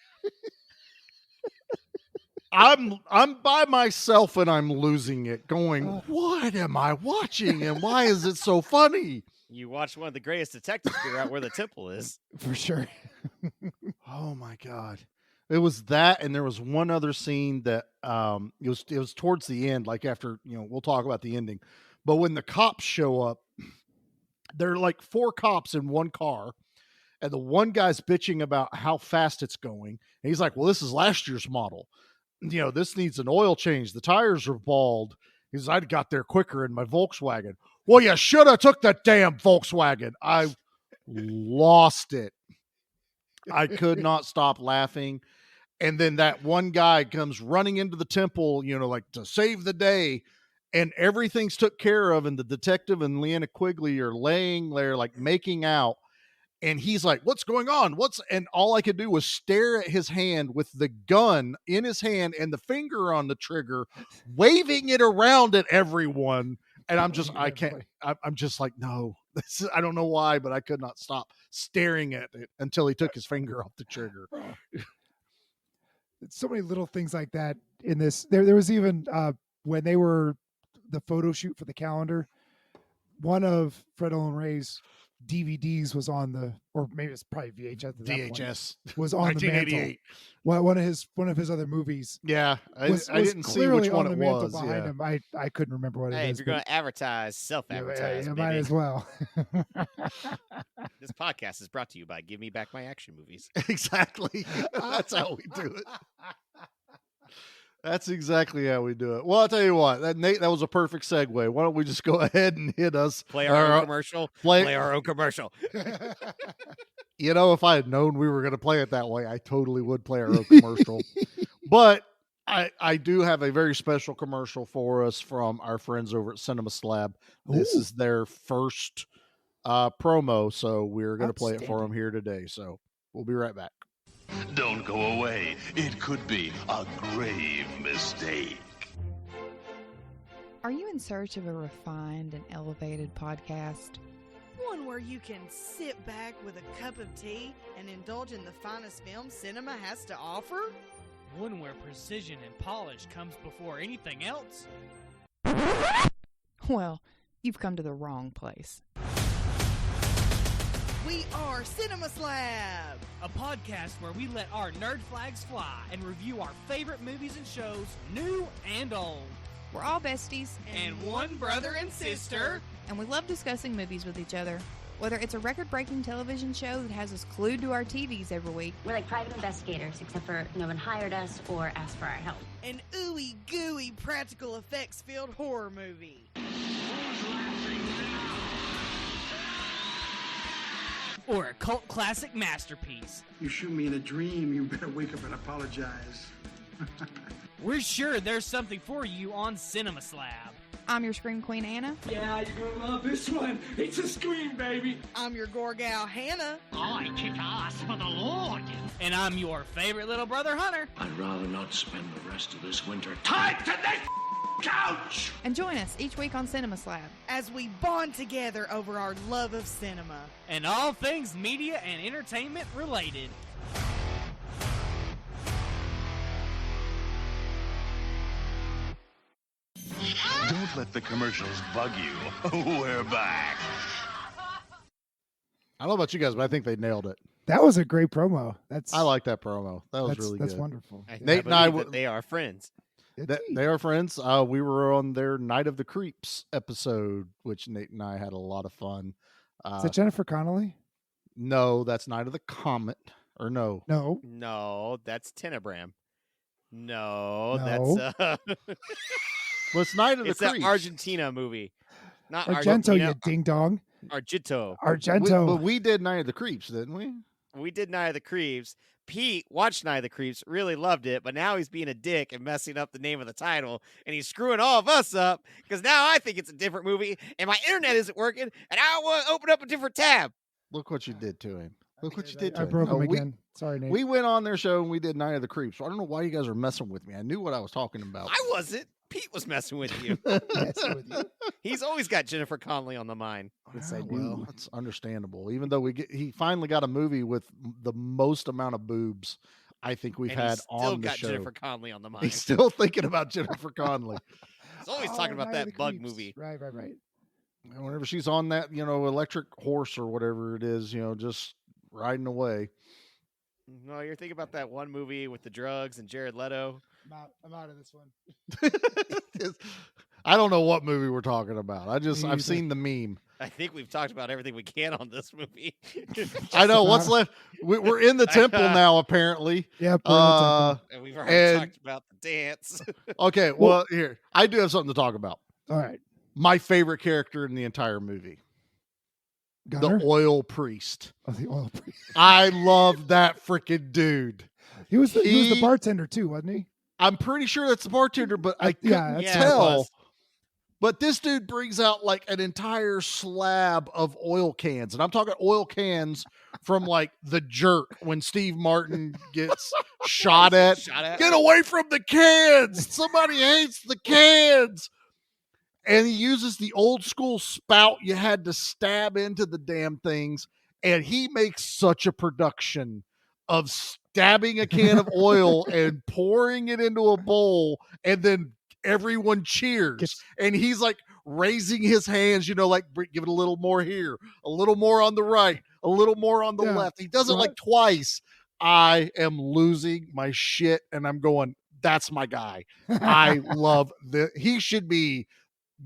I'm by myself and I'm losing it, going, what am I watching and why is it so funny? You watched one of the greatest detectives figure out where the temple is. For sure. Oh my God. It was that, and there was one other scene that it was towards the end, after, we'll talk about the ending. But when the cops show up, there are 4 cops in one car, and the one guy's bitching about how fast it's going. And he's like, well, this is last year's model. This needs an oil change. The tires are bald. He says, I got there quicker in my Volkswagen. Well, you should have took the damn Volkswagen. I lost it. I could not stop laughing. And then that one guy comes running into the temple, to save the day. And everything's took care of. And the detective and Leanna Quigley are laying there, making out. And he's like, what's going on? And all I could do was stare at his hand with the gun in his hand and the finger on the trigger, waving it around at everyone. And I'm just like, no, I don't know why, but I could not stop staring at it until he took his finger off the trigger. So many little things like that in this. There was even when they were the photo shoot for the calendar, one of Fred Olin Ray's DVDs was on or maybe it's probably VHS. At that VHS point, was on the mantle. One of his other movies. Yeah, I didn't see which one it was. Behind him, I couldn't remember what it is. Hey, if you're going to advertise, self-advertise. You might as well. This podcast is brought to you by Give Me Back My Action Movies. Exactly. That's how we do it. That's exactly how we do it. Well, I'll tell you what, Nate, that was a perfect segue. Why don't we just go ahead and hit us? Play our own commercial. Play our own commercial. If I had known we were going to play it that way, I totally would play our own commercial. But I do have a very special commercial for us from our friends over at Cinema Slab. This is their first promo, so we're going to play it for them here today. So we'll be right back. Don't go away. It could be a grave mistake. Are you in search of a refined and elevated podcast? One where you can sit back with a cup of tea and indulge in the finest film cinema has to offer? One where precision and polish comes before anything else? Well, you've come to the wrong place. We are Cinema Slab, a podcast where we let our nerd flags fly and review our favorite movies and shows, new and old. We're all besties. And one brother and sister. And we love discussing movies with each other. Whether it's a record-breaking television show that has us glued to our TVs every week. We're like private investigators, except for no one hired us or asked for our help. An ooey-gooey practical effects-filled horror movie. Or a cult classic masterpiece. You shoot me in a dream, you better wake up and apologize. We're sure there's something for you on Cinema Slab. I'm your Scream Queen, Anna. Yeah, you're gonna love this one. It's a scream, baby. I'm your gore gal, Hannah. I kick ass for the Lord. And I'm your favorite little brother, Hunter. I'd rather not spend the rest of this winter tied to this couch. And join us each week on Cinema Slab. As we bond together over our love of cinema. And all things media and entertainment related. Don't let the commercials bug you. We're back. I don't know about you guys, but I think they nailed it. That was a great promo. I like that promo. That was really that's good. wonderful. Nate and I they are friends. They are friends. We were on their Night of the Creeps episode, which Nate and I had a lot of fun. Is it Jennifer Connelly? No, that's Night of the Comet. Or no. No, that's Tenebram. No, No. that's Well, it's Night of the it's Creeps. that Argentina movie. Not Argento, Argentina. you ding dong. Argento. But we did Night of the Creeps, didn't we? We did Night of the Creeps. Pete watched Night of the Creeps, really loved it, but now he's being a dick and messing up the name of the title, and he's screwing all of us up because now I think it's a different movie, and my internet isn't working, and I want to open up a different tab. Look what you did to him. Look what you did to I him. broke him again. Sorry, Nate. We went on their show and we did Night of the Creeps. So I don't know why you guys are messing with me. I knew what I was talking about. I wasn't. Pete was messing with you. Messing with you. He's always got Jennifer Connelly on the mind. Yes, I do. Well, that's understandable. Even though he finally got a movie with the most amount of boobs I think we've And had he's still on the got show. Jennifer Connelly on the mind. He's still thinking about Jennifer Connelly. He's always talking about Night of that the bug Creeps. movie. Right. And whenever she's on that, electric horse or whatever it is, just riding away. No, you're thinking about that one movie with the drugs and Jared Leto. I'm out of this one. I don't know what movie we're talking about. I've either. seen the meme. I think we've talked about everything we can on this movie. I know what's left. We're in the temple now, apparently. Yep. We're in the temple. And we've already talked about the dance. Okay, well, here I do have something to talk about. All right. My favorite character in the entire movie, Gunner? the oil priest. Oh, the oil priest. I love that freaking dude. He was the bartender too, wasn't he? I'm pretty sure that's the bartender, but I yeah, couldn't that's what it tell. was. But this dude brings out like an entire slab of oil cans. And I'm talking oil cans from like The Jerk when Steve Martin gets shot at. Get away from the cans. Somebody hates the cans. And he uses the old school spout you had to stab into the damn things. And he makes such a production of stabbing a can of oil and pouring it into a bowl, and then everyone cheers. And he's like raising his hands, like give it a little more here, a little more on the right, a little more on the left. He does it like twice. I am losing my shit, and I'm going, that's my guy. I love he should be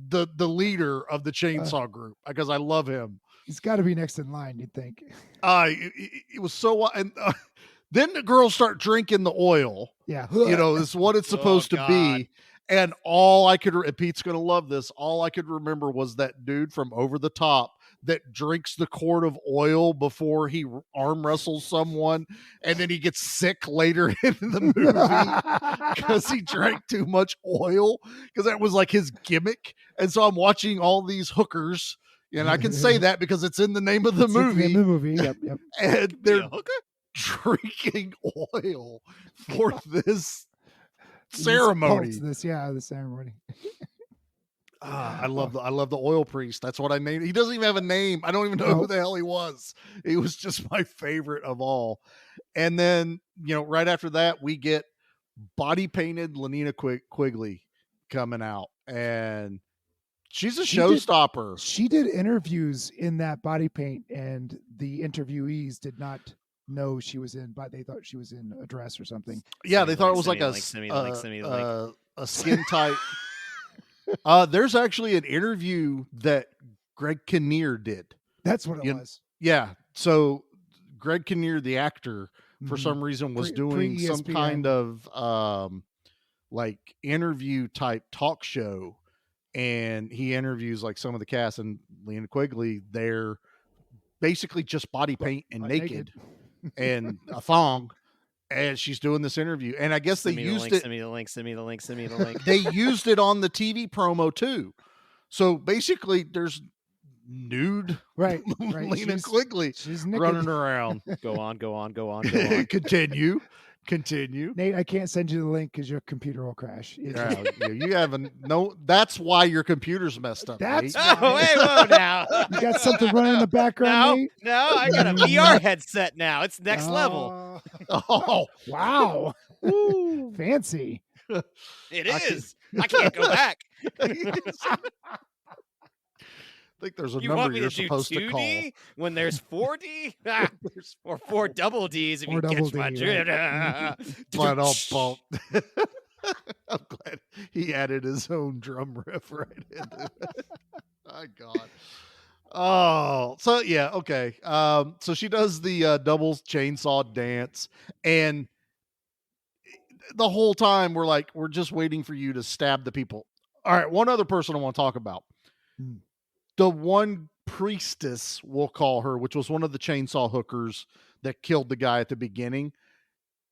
the leader of the Chainsaw Group because I love him. He's got to be next in line, you'd think. It was so, and then the girls start drinking the oil. Yeah. This is what it's supposed to be. And all I could, and Pete's going to love this, all I could remember was that dude from Over the Top that drinks the quart of oil before he arm wrestles someone. And then he gets sick later in the movie because he drank too much oil, because that was like his gimmick. And so I'm watching all these hookers, and I can say that because it's in the name of the movie. In the movie. Yep. And they're drinking oil for this ceremony. The ceremony. I love the oil priest. That's what I named. He doesn't even have a name. I don't even know who the hell he was. He was just my favorite of all. And then, right after that, we get body painted Lenina Quigley coming out, and she's a showstopper. She did interviews in that body paint, and the interviewees did not know she was in, but they thought she was in a dress or something. Yeah, they thought it was like a skin tight. There's actually an interview that Greg Kinnear did. That's what it was. Yeah. So Greg Kinnear, the actor, for some reason was doing some kind of like interview type talk show, and he interviews like some of the cast, and Lenina Quigley, they're basically just body paint and naked and a thong. and she's doing this interview. And I guess Send they me the used link, it. Send me the link. Send me the link. Send me the link. They used it on the TV promo too. So basically, there's nude Right. Lena Quigley She's naked. running around. Go on. Continue. Nate, I can't send you the link because your computer will crash. Yeah, you haven't. No, that's why your computer's messed up. That's Nate. Oh, hey, whoa now. You got something running in the background, Nate? No, I got a VR headset now. It's next level. Oh, Wow. Fancy. It is. I can't go back. I think there's a You number want me you're to do supposed to 2D call. when there's 4D? Or 4 double Ds if Or you double catch my D, drift. But I'm glad he added his own drum riff right into it. My God. Oh, so yeah, okay. So she does the double chainsaw dance, and the whole time we're just waiting for you to stab the people. All right, one other person I want to talk about. The one priestess, we'll call her, which was one of the chainsaw hookers that killed the guy at the beginning.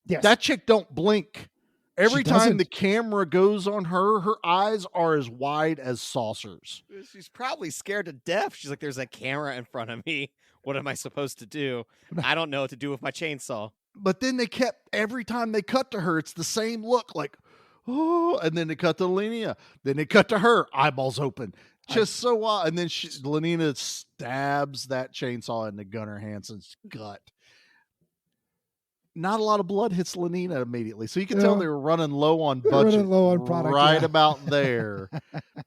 Yes. That chick don't blink. Every She time doesn't. the camera goes on her, her eyes are as wide as saucers. She's probably scared to death. She's like, there's a camera in front of me. What am I supposed to do? I don't know what to do with my chainsaw. But then every time they cut to her, it's the same look, like, oh, and then they cut to Lenina. Then they cut to her, eyeballs open. Just so wild. And then Lenina stabs that chainsaw into Gunnar Hansen's gut. Not a lot of blood hits Lenina immediately. So you can tell they were running low on budget. Running low on product, right yeah. about there.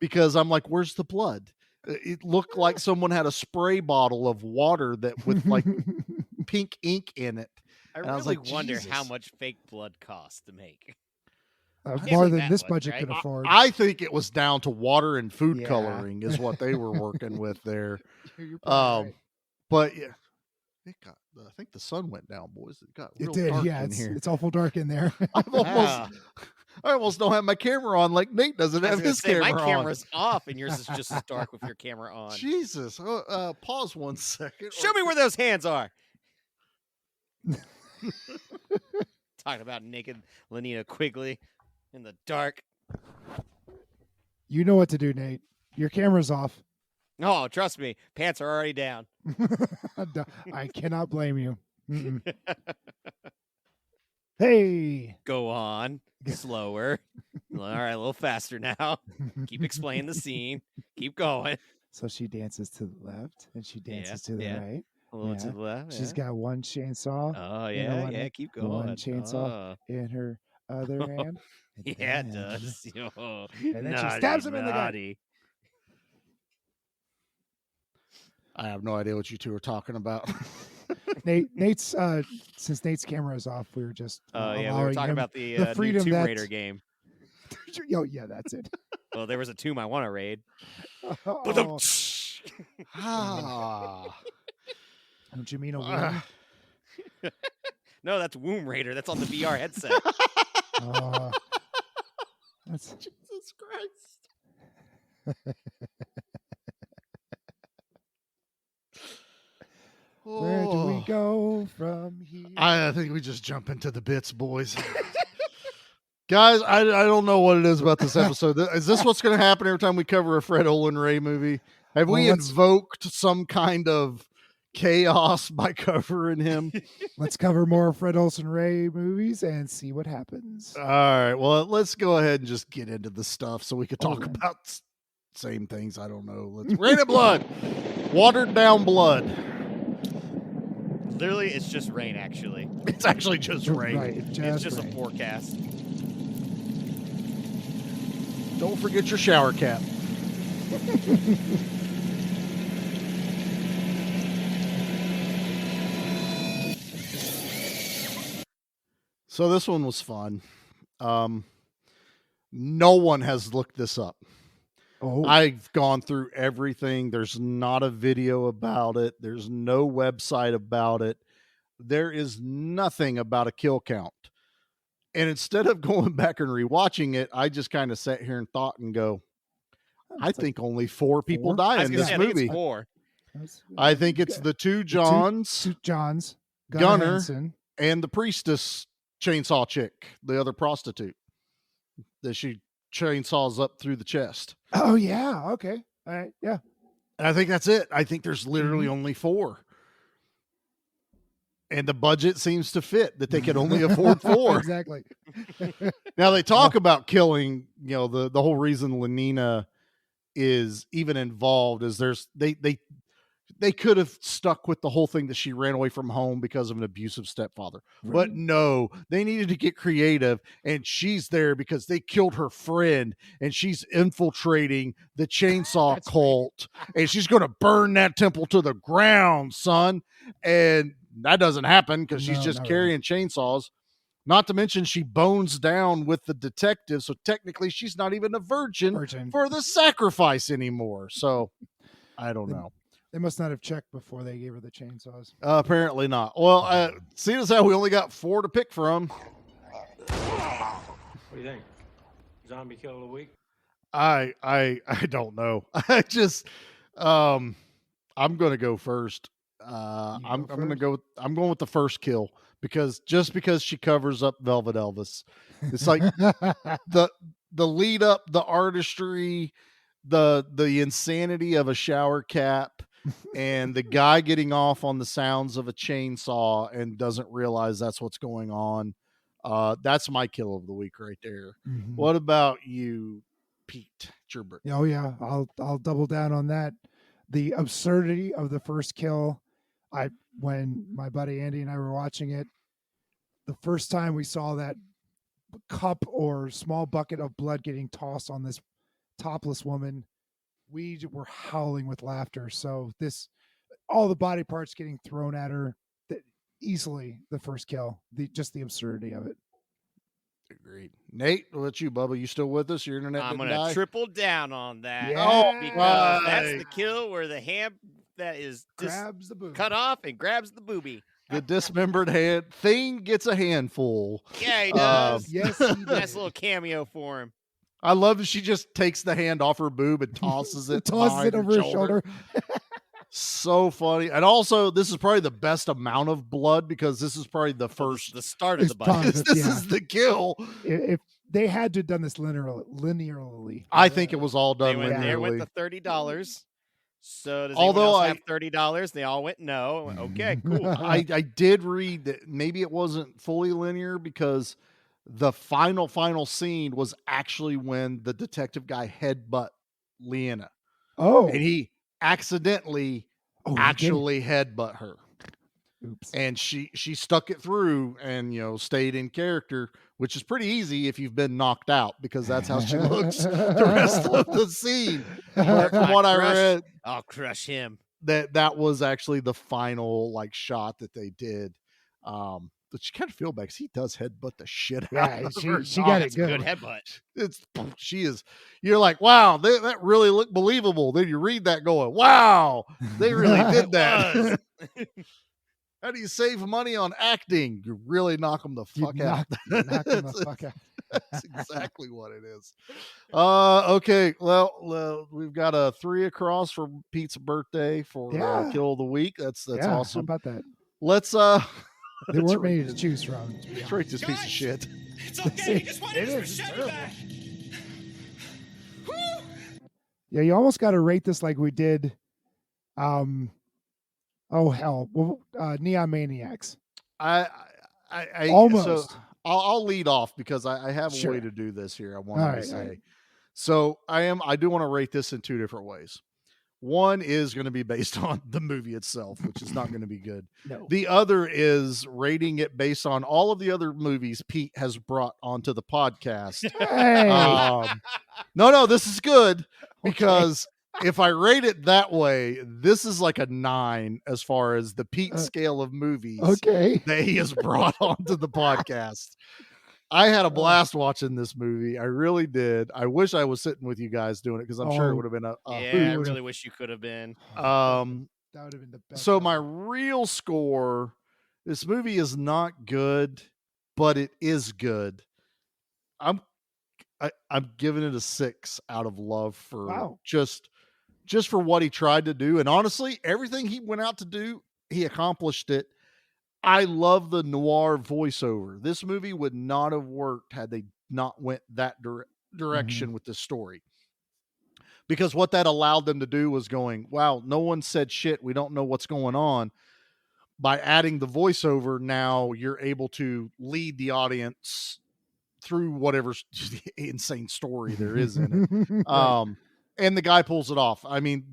Because I'm like, where's the blood? It looked like someone had a spray bottle of water that with like pink ink in it. I And really I was like, wonder Jesus. how much fake blood costs to make. More Maybe than that this much, budget right? could afford. I think it was down to water and food Yeah. coloring is what they were working with there. You're probably right. But yeah, I think the sun went down, boys. It got real It did, dark yeah. in here. It's awful dark in there. I almost don't have my camera on like Nate doesn't I was have gonna his say, camera my on. camera's off and yours is just as dark with your camera on. Jesus. Pause 1 second. Show me where those hands are. Talking about naked Lenina Quigley in the dark. You know what to do, Nate. Your camera's off. Oh, trust me, pants are already down. I cannot blame you. Mm-mm. Hey. Go on. Slower. All right, a little faster now. Keep explaining the scene. Keep going. So she dances to the left and she dances to the right. A little to Yeah. the left. She's yeah. got one chainsaw. Oh, you know, yeah, one- yeah. Keep going. One chainsaw in her other hand. and Yeah, it then- does. Oh, And then she stabs him in the gut. naughty. I have no idea what you two are talking about. Nate's since Nate's camera is off, we were just Oh, yeah, we were allowing talking him about the the new freedom Tomb that- Raider game. Oh, yeah, that's it. Well, there was a tomb I want to raid. Oh, Ah. don't you mean a womb? No, that's Womb Raider. That's on the VR headset. That's Jesus Christ. where do we go from here? I think we just jump into the bits, boys. Guys, I don't know what it is about this episode. Is this what's going to happen every time we cover a Fred Olin Ray movie? Have we Well, let's- invoked some kind of chaos by covering him? Let's cover more Fred Olsen Ray movies and see what happens. All right. Well, let's go ahead and just get into the stuff so we could talk right. about same things. I don't know. Let's Rated blood. Watered down blood. Literally, it's just rain, actually. It's actually just rain. Right, It's just rain. a forecast. Don't forget your shower cap. So this one was fun. No one has looked this up. Oh, I've gone through everything. There's not a video about it. There's no website about it. There is nothing about a kill count. And instead of going back and rewatching it, I just kind of sat here and thought and go, I think only 4 people four? die I was in gonna this say, I think movie. it's 4. I think it's the 2 Johns Two Johns, Gunnar, Hansen. and the priestess chainsaw chick, the other prostitute that she chainsaws up through the chest. Oh yeah. Okay. All right. Yeah. And I think that's it. I think there's literally only 4. And the budget seems to fit that they could only afford 4. Exactly. Now they talk about killing, the whole reason Lenina is even involved is they could have stuck with the whole thing that she ran away from home because of an abusive stepfather. But no, they needed to get creative, and she's there because they killed her friend, and she's infiltrating the chainsaw cult, and she's going to burn that temple to the ground, son. And that doesn't happen because she's just carrying chainsaws. Not to mention she bones down with the detective, so technically she's not even a virgin. For the sacrifice anymore. So I don't know. They must not have checked before they gave her the chainsaws. Apparently not. Well, seeing as how we only got 4 to pick from. What do you think? Zombie kill of the week? I don't know. I just I'm gonna go first. I'm going with the first kill because she covers up Velvet Elvis. It's like the lead up, the artistry, the insanity of a shower cap, and the guy getting off on the sounds of a chainsaw and doesn't realize that's what's going on. That's my kill of the week right there. Mm-hmm. What about you, Pete? It's your birthday. Oh yeah, I'll double down on that. The absurdity of the first kill. When my buddy Andy and I were watching it, the first time we saw that cup or small bucket of blood getting tossed on this topless woman, we were howling with laughter. So all the body parts getting thrown at her, easily the first kill. Just the absurdity of it. Agreed. Nate, what about you, Bubba? You still with us? Your internet I'm didn't going die? to triple down on that. Yeah. Because that's the kill where the hand that is grabs the boob, cut off and grabs the boobie. The dismembered hand thing gets a handful. Yeah, he does. Yes, he does. Nice little cameo for him. I love that she just takes the hand off her boob and tosses it over her shoulder. So funny. And also, this is probably the best amount of blood because this is probably the start of the bite. This is the kill. If they had to have done this linearly. I think it was all done linearly. They went linearly. the $30. So does anyone else have $30? They all went no. I went, okay, cool. I did read that maybe it wasn't fully linear because the final scene was actually when the detective guy headbutt Leanna. Oh. And he accidentally actually headbutt her. Oops. And she stuck it through and stayed in character, which is pretty easy if you've been knocked out because that's how she looks the rest of the scene. But from what I read, I'll crush him. That was actually the final shot that they did. But you kind of feel bad because he does headbutt the shit out of her. She got it good. Good headbutt. You're like, wow, that really looked believable. Then you read that going, wow, they really did that. How do you save money on acting? You really knock them the fuck out. Knock them the fuck out. That's exactly what it is. Okay. Well, we've got a 3 across for Pete's birthday for kill of the week. That's awesome. How about that? Let's there weren't many to choose from. Let's rate this piece of shit. It's okay. Just wanted his machete back. Yeah, you almost got to rate this like we did. Oh hell! Well, Neon Maniacs. I almost. So I'll lead off because I have a way to do this here. I wanted to say. Right. So I do want to rate this in 2 different ways. One is going to be based on the movie itself, which is not going to be good. No. The other is rating it based on all of the other movies Pete has brought onto the podcast. Hey. No, this is good because if I rate it that way, this is like a 9 as far as the Pete scale of movies that he has brought onto the podcast. I had a blast watching this movie. I really did. I wish I was sitting with you guys doing it because I'm sure it would have been a I really wish you could have been. That would have been the best. So my real score, this movie is not good, but it is good. I'm giving it a 6 out of love for just for what he tried to do. And honestly, everything he went out to do, he accomplished it. I love the noir voiceover. This movie would not have worked had they not went that direction with the story. Because what that allowed them to do was going, wow, no one said shit. We don't know what's going on. By adding the voiceover, now you're able to lead the audience through whatever insane story there is in it. Right. And the guy pulls it off. I mean,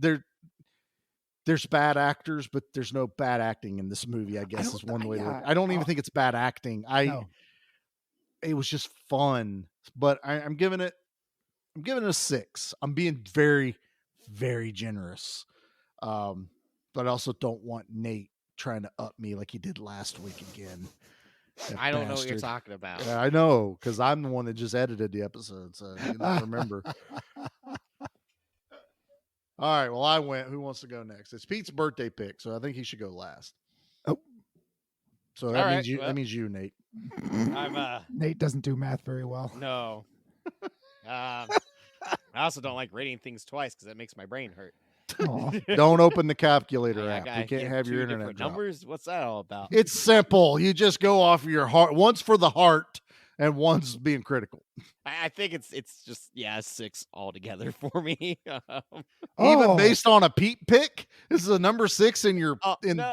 there's bad actors, but there's no bad acting in this movie, I guess is one way to look. I don't even think it's bad acting. No. It was just fun, but I'm giving it a 6. I'm being very, very generous. But I also don't want Nate trying to up me like he did last week again. I don't know what you're talking about. Yeah, I know, because I'm the one that just edited the episode, so you don't remember. All right, well, I went. Who wants to go next? It's Pete's birthday pick, so I think he should go last. Oh. So that means you. That means you, Nate. Nate doesn't do math very well. No. I also don't like rating things twice because that makes my brain hurt. Don't open the calculator app. I You can't have your internet drop. numbers. What's that all about? It's simple. You just go off of your heart. One's for the heart, and one's being critical. I think it's just 6 altogether for me. Even based on a Pete pick, this is a number 6 in your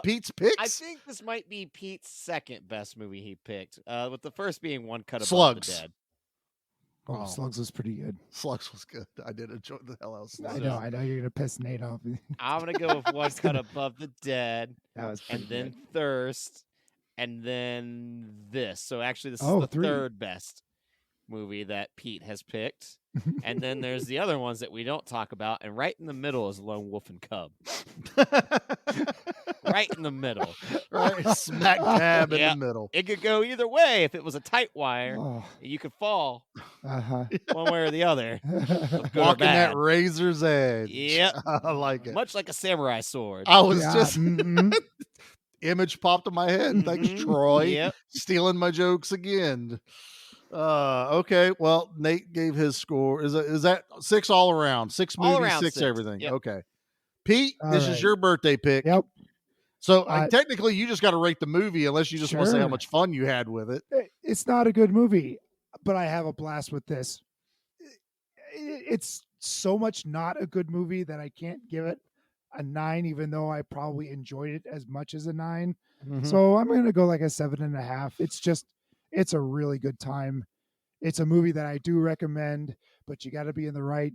Pete's picks. I think this might be Pete's second best movie he picked, with the first being One Cut Above Slugs. the Dead. Oh, Slugs was pretty good. Slugs was good. I did enjoy the hell out of Slugs. I know you're gonna piss Nate off. I'm gonna go with One Cut Above the Dead, and then Thirst, and then this. So actually, this is the 3. third best movie that Pete has picked. And then there's the other ones that we don't talk about, and right in the middle is Lone Wolf and Cub. Right in the middle. Right smack dab in the middle. It could go either way. If it was a tight wire, you could fall one way or the other. Walking that razor's edge. Yep. I like it. Much like a samurai sword. I was just... Image popped in my head. Thanks, Troy. Yep. Stealing my jokes again. Okay, well, Nate gave his score. Is that 6 all around? 6 movies, all around 6 6. everything. Yep. Okay. Pete, this is your birthday pick. Yep. So technically, you just got to rate the movie, unless you just want to say how much fun you had with it. It's not a good movie, but I have a blast with this. It's so much not a good movie that I can't give it a 9, even though I probably enjoyed it as much as a 9. So I'm going to go like a 7.5. It's a really good time. It's a movie that I do recommend, but you got to be in the right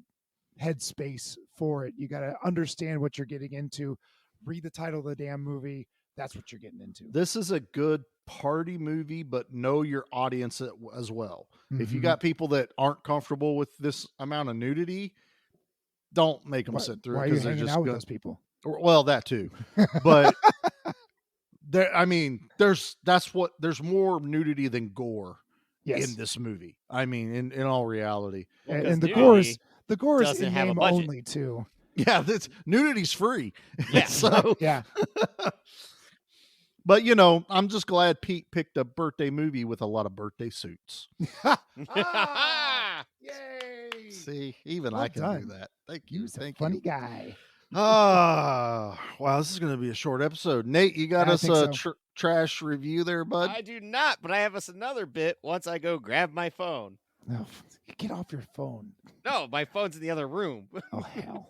headspace for it. You got to understand what you're getting into. Read the title of the damn movie. That's what you're getting into. This is a good party movie, but know your audience as well. If you got people that aren't comfortable with this amount of nudity, don't make them sit through. Why are you hanging out with those people? Well, that too, but there's more nudity than gore in this movie. I mean, in all reality, and the gore is in name only too. Yeah, nudity's free. Yeah. So yeah. But I'm just glad Pete picked a birthday movie with a lot of birthday suits. Yay! See, even I can do that. Thank you. Thank you. Funny guy. Wow, this is going to be a short episode. Nate, you got us a trash review there, bud? I do not, but I have us another bit once I go grab my phone. No, get off your phone. No, my phone's in the other room. Oh, hell.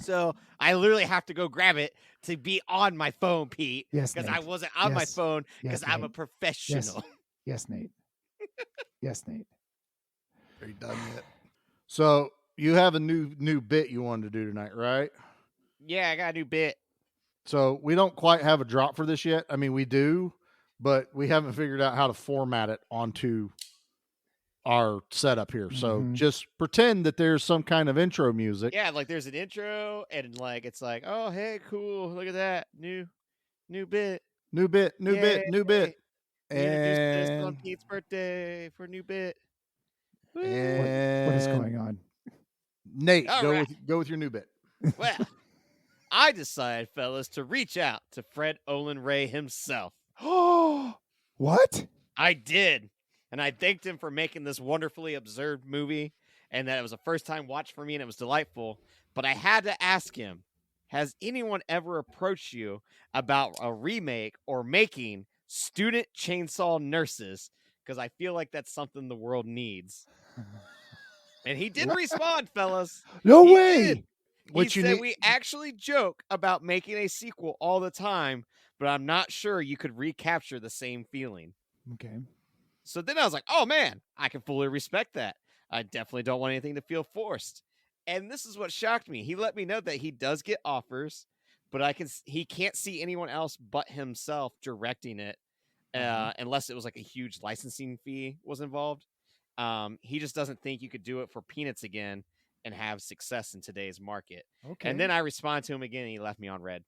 So I literally have to go grab it to be on my phone, Pete. Yes, because Nate. I wasn't on my phone because I'm a Nate. professional. Yes, Nate. Yes, Nate. Are you done yet? So you have a new bit you wanted to do tonight, right? Yeah, I got a new bit. So we don't quite have a drop for this yet. I mean, we do, but we haven't figured out how to format it onto our setup here. So just pretend that there's some kind of intro music. Yeah, like there's an intro and like it's like, oh hey, cool, look at that. New bit. New bit. We introduced this And on Pete's birthday for a new bit. What is going on? Nate, All go right. with your new bit. Well, I decided, fellas, to reach out to Fred Olin Ray himself. Oh, what? I did. And I thanked him for making this wonderfully absurd movie and that it was a first time watch for me and it was delightful. But I had to ask him, has anyone ever approached you about a remake or making Student Chainsaw Nurses? Because I feel like that's something the world needs. And he did respond, fellas. No He way. did. He What you said, need- we actually joke about making a sequel all the time, but I'm not sure you could recapture the same feeling. Okay. So then I was like, oh man, I can fully respect that. I definitely don't want anything to feel forced. And this is what shocked me. He let me know that he does get offers, but he can't see anyone else but himself directing it, unless it was like a huge licensing fee was involved. He just doesn't think you could do it for peanuts again and have success in today's market. Okay. And then I responded to him again, and he left me on red.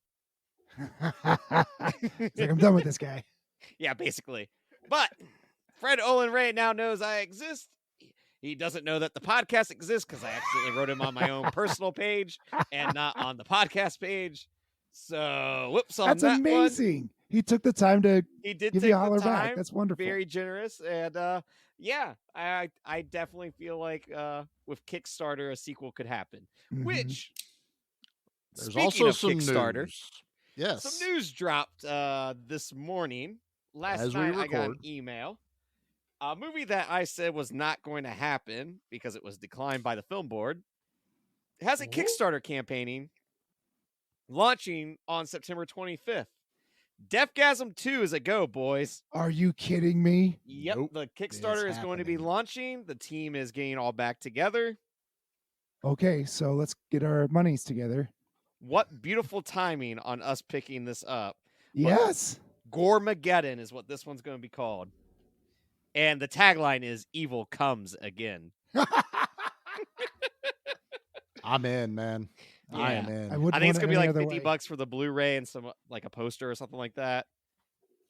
It's like, I'm done with this guy. Yeah, basically. But Fred Olin Ray now knows I exist. He doesn't know that the podcast exists because I accidentally wrote him on my own personal page and not on the podcast page. So, whoops on That's that amazing. He took the time to He did give take you a the holler time. back. That's wonderful. Very generous. And yeah, I definitely feel like with Kickstarter, a sequel could happen. Mhm. Which, There's speaking also of some Kickstarter, news. Yes. some news dropped this morning. Last As we night, I got an record. email. A movie that I said was not going to happen because it was declined by the film board has a Kickstarter campaigning launching on September 25th. Deathgasm 2 is a go, boys. Are you kidding me? Yep, Nope. the Kickstarter is going to be happening. launching. The team is getting all back together. Okay, so let's get our monies together. What beautiful timing on us picking this up. Yes. Goremageddon is what this one's going to be called. And the tagline is Evil Comes Again. I'm in, man. I am Yeah. in. I wouldn't I think it's want going to it be any like other $50 way. for the Blu-ray and some like a poster or something like that.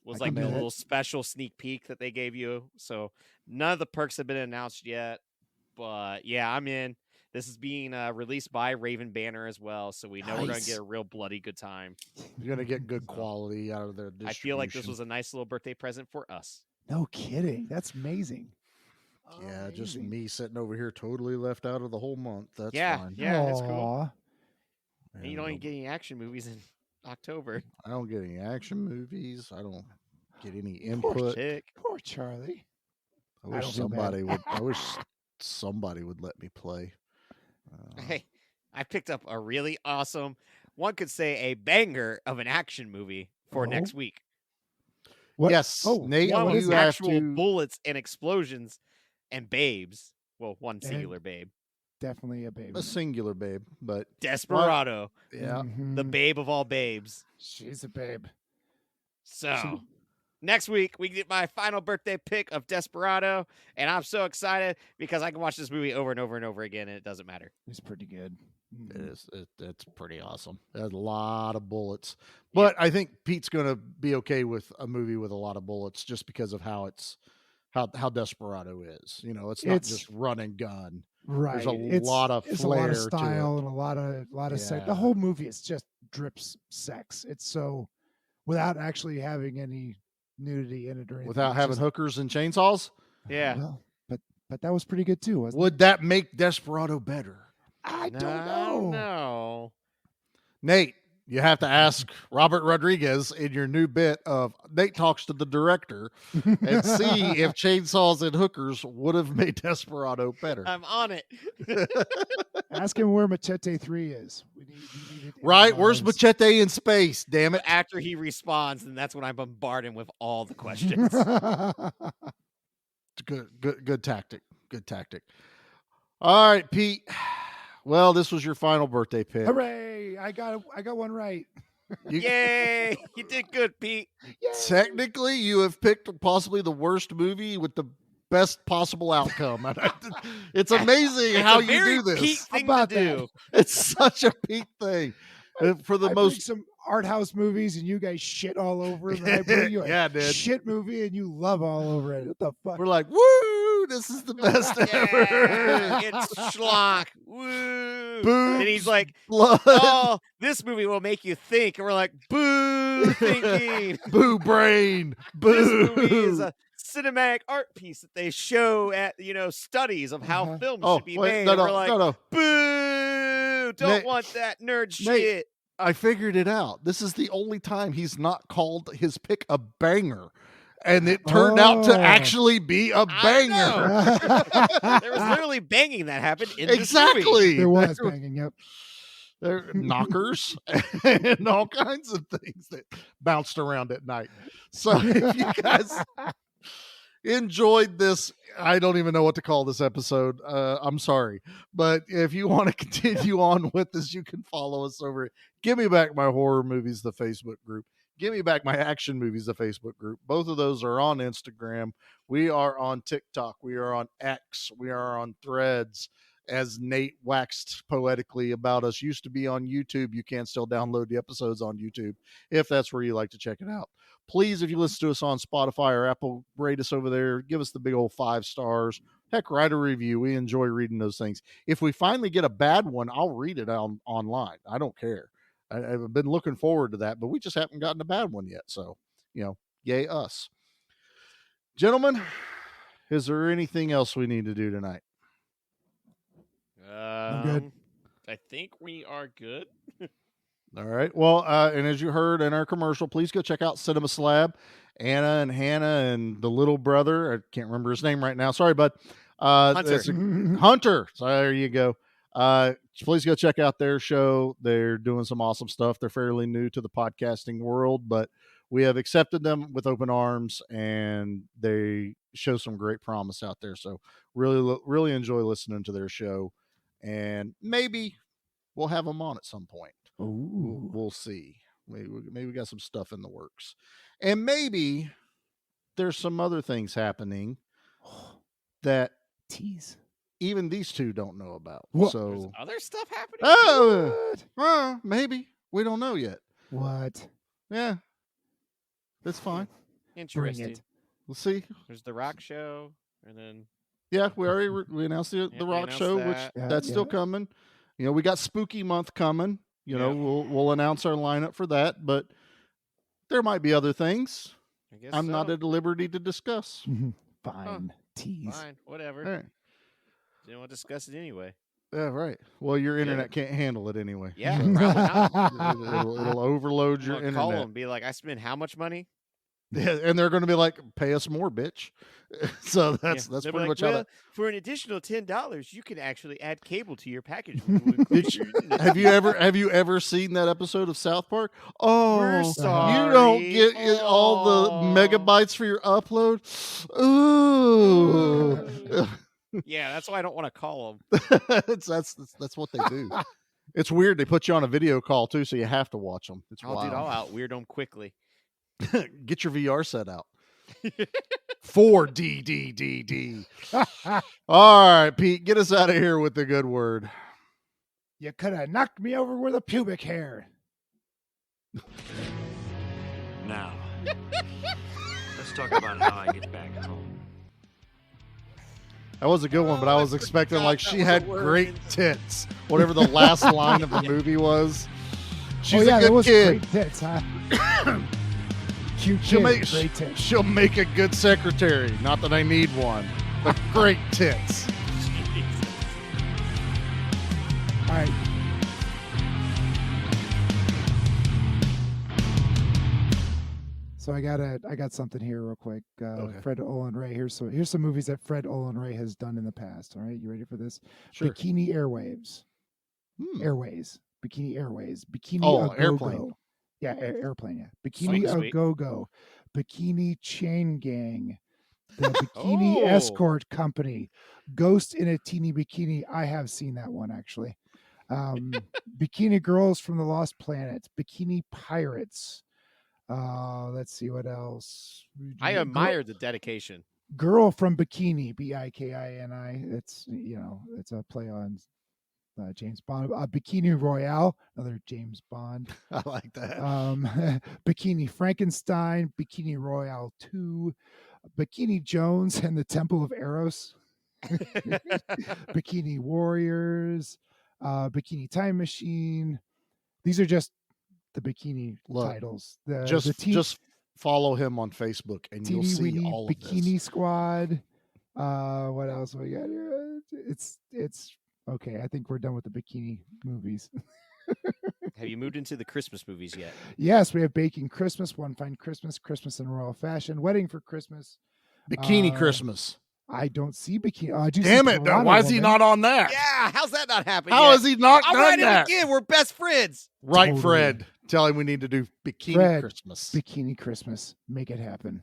Was I like can the do that. little special sneak peek that they gave you. So none of the perks have been announced yet. But yeah, I'm in. This is being released by Raven Banner as well. So we know we're going to Nice. get a real bloody good time. You're gonna get good quality out of their distribution. I feel like this was a nice little birthday present for us. No kidding. That's amazing. Yeah, just Amazing. me sitting over here totally left out of the whole month. That's Yeah, fine. yeah, that's cool. Aw. And you don't even get any action movies in October. I don't get any action movies. I don't get any Poor input. Chick. Poor Charlie. I I wish don't feel bad. somebody would. I wish somebody would let me play. Hey, I picked up a really awesome, one could say a banger of an action movie for Oh. next week. What? Yes, Oh, Nate, yeah, One what with is you it? have actual to. bullets and explosions and babes. Well, one And- singular babe. Definitely a baby. A singular babe, but Desperado, yeah, the Mhm. babe of all babes. She's a babe. So next week we get my final birthday pick of Desperado, and I'm so excited because I can watch this movie over and over and over again, and it doesn't matter. It's pretty good. it Mhm. is. It's pretty awesome. It has a lot of bullets, but I think Pete's gonna be okay with a movie with a lot of bullets just because of how it's how Desperado is. You know, it's not It's- just run and gun. Right. a It's lot of it's a lot flair of to style it. and a lot of sex. Yeah. The whole movie is just drips sex. It's so without actually having any nudity in it or anything. Without it's having just- hookers and chainsaws, Yeah. Well, but that was pretty good too, wasn't would that make Desperado better? it? I don't know. No. Nate, you have to ask Robert Rodriguez in your new bit of Nate talks to the director and see if chainsaws and hookers would have made Desperado better. I'm on it. Ask him where Machete 3 is. We need it in Right? our Where's lives. Machete in space? Damn it. After he responds, and that's when I bombard him with all the questions. Good tactic. Good tactic. All right, Pete. Well, this was your final birthday pick. Hooray! I got one right. You- Yay! You did good, Pete. Yay! Technically, you have picked possibly the worst movie with the best possible outcome. It's amazing It's how a you very do this. Pete thing about to that? do. It's such a Pete thing. For the I bring most, some art house movies and you guys shit all over them. And I bring you a Yeah, dude. shit movie and you love all over it. What the fuck? we're like, woo! This is the best Yeah, ever. it's schlock. Woo! Boobs, And he's like, blood, "Oh, this movie will make you think," and we're like, "Boo!" Thinking. boo brain, This movie is boo. a cinematic art piece that they show at studies of how Uh-huh. films Oh, should be wait, made. no, and no, we're like, no, no. "Boo! Don't Nate- want that nerd Nate, shit." I figured it out. This is the only time he's not called his pick a banger. And it turned out to actually be a banger. There was literally banging that happened in this Exactly. movie. There was banging, yep. There are knockers and all kinds of things that bounced around at night. So if you guys enjoyed this, I don't even know what to call this episode. I'm sorry. But if you want to continue on with us, you can follow us over at Give Me Back My Horror Movies, the Facebook group. Give Me Back My Action Movies, the Facebook group. Both of those are on Instagram. We are on TikTok. We are on X. We are on Threads. As Nate waxed poetically about us, used to be on YouTube. You can still download the episodes on YouTube if that's where you like to check it out. Please, if you listen to us on Spotify or Apple, rate us over there. Give us the big old 5 stars. Heck, write a review. We enjoy reading those things. If we finally get a bad one, I'll read it online. I don't care. I've been looking forward to that, but we just haven't gotten a bad one yet. So, yay us. Gentlemen, is there anything else we need to do tonight? I'm good. I think we are good. All right. Well, and as you heard in our commercial, please go check out Cinema Slab. Anna and Hannah and the little brother. I can't remember his name right now. Sorry, bud. Hunter. So there you go. Please go check out their show. They're doing some awesome stuff. They're fairly new to the podcasting world, but we have accepted them with open arms, and they show some great promise out there. So really, really enjoy listening to their show, and maybe we'll have them on at some point. We'll see. Maybe we got some stuff in the works, and maybe there's some other things happening that even these two don't know about. What? So There's other stuff happening? Maybe. We don't know yet. What? Yeah. That's fine. Interesting. We'll see. There's the Rock Show, and then Yeah, we already we announced the Rock Show, which that's still coming. We got Spooky Month coming. We'll announce our lineup for that, but there might be other things. I guess I'm not at liberty to discuss. Fine. Tease. Fine, whatever. All right. Didn't want to discuss it anyway. Yeah, right. Well, your internet can't handle it anyway. Yeah, So probably not. it'll overload your I'll internet. call them and be like, I spent how much money? Yeah, and they're going to be like, pay us more, bitch. So that's They'll be pretty like, much how well, that. for an additional $10, you can actually add cable to your package. Have you ever seen that episode of South Park? Oh, We're sorry. you don't get all the megabytes for your upload. Ooh. Yeah, that's why I don't want to call them. that's what they do. It's weird. They put you on a video call too, so you have to watch them. It's wild. Dude, I'll out weird them quickly. Get your VR set out. 4D. All right, Pete, get us out of here with the good word. You could have knocked me over with a pubic hair. Now, let's talk about how I get back home. That was a good one, but I was expecting like she was had a word. great tits. Whatever the last line of the movie was. She's a that good was kid. great tits, huh? Cute She'll kid, make great tits. she'll make a good secretary. Not that I need one, but great tits. All right. So I got something here real quick. Okay. Fred Olen Ray. Here's some movies that Fred Olen Ray has done in the past. All right, you ready for this? Sure. Bikini Airwaves. Airways. Bikini Airways. Bikini Oh, A airplane. Go-Go. Yeah, airplane. Yeah. Bikini Sweet. A Go-Go. Bikini Chain Gang. The Bikini Oh. Escort Company. Ghost in a Teeny Bikini. I have seen that one actually. Bikini Girls from the Lost Planet. Bikini Pirates. Let's see what else. I admire the dedication. Girl from Bikini, Bikini. It's it's a play on James Bond. Bikini Royale, another James Bond. I like that. Bikini Frankenstein, Bikini Royale 2, Bikini Jones and the Temple of Eros, Bikini Warriors, Bikini Time Machine. These are just the bikini titles. Just follow him on Facebook and you'll see Teeny-weeny all of Bikini this. Squad. What else we got here? It's okay. I think we're done with the bikini movies. Have you moved into the Christmas movies yet? Yes, we have Baking Christmas, One Fine Christmas, Christmas in Royal Fashion, Wedding for Christmas, Bikini Christmas. I don't see bikini. I do Damn see it! Piranha Why is he Woman. not on that? Yeah, how's that not happening? How yet? has he not I'll done write that? him again. We're best friends. Right, Totally. Fred. Tell him we need to do Bikini Fred, Christmas. Bikini Christmas. Make it happen.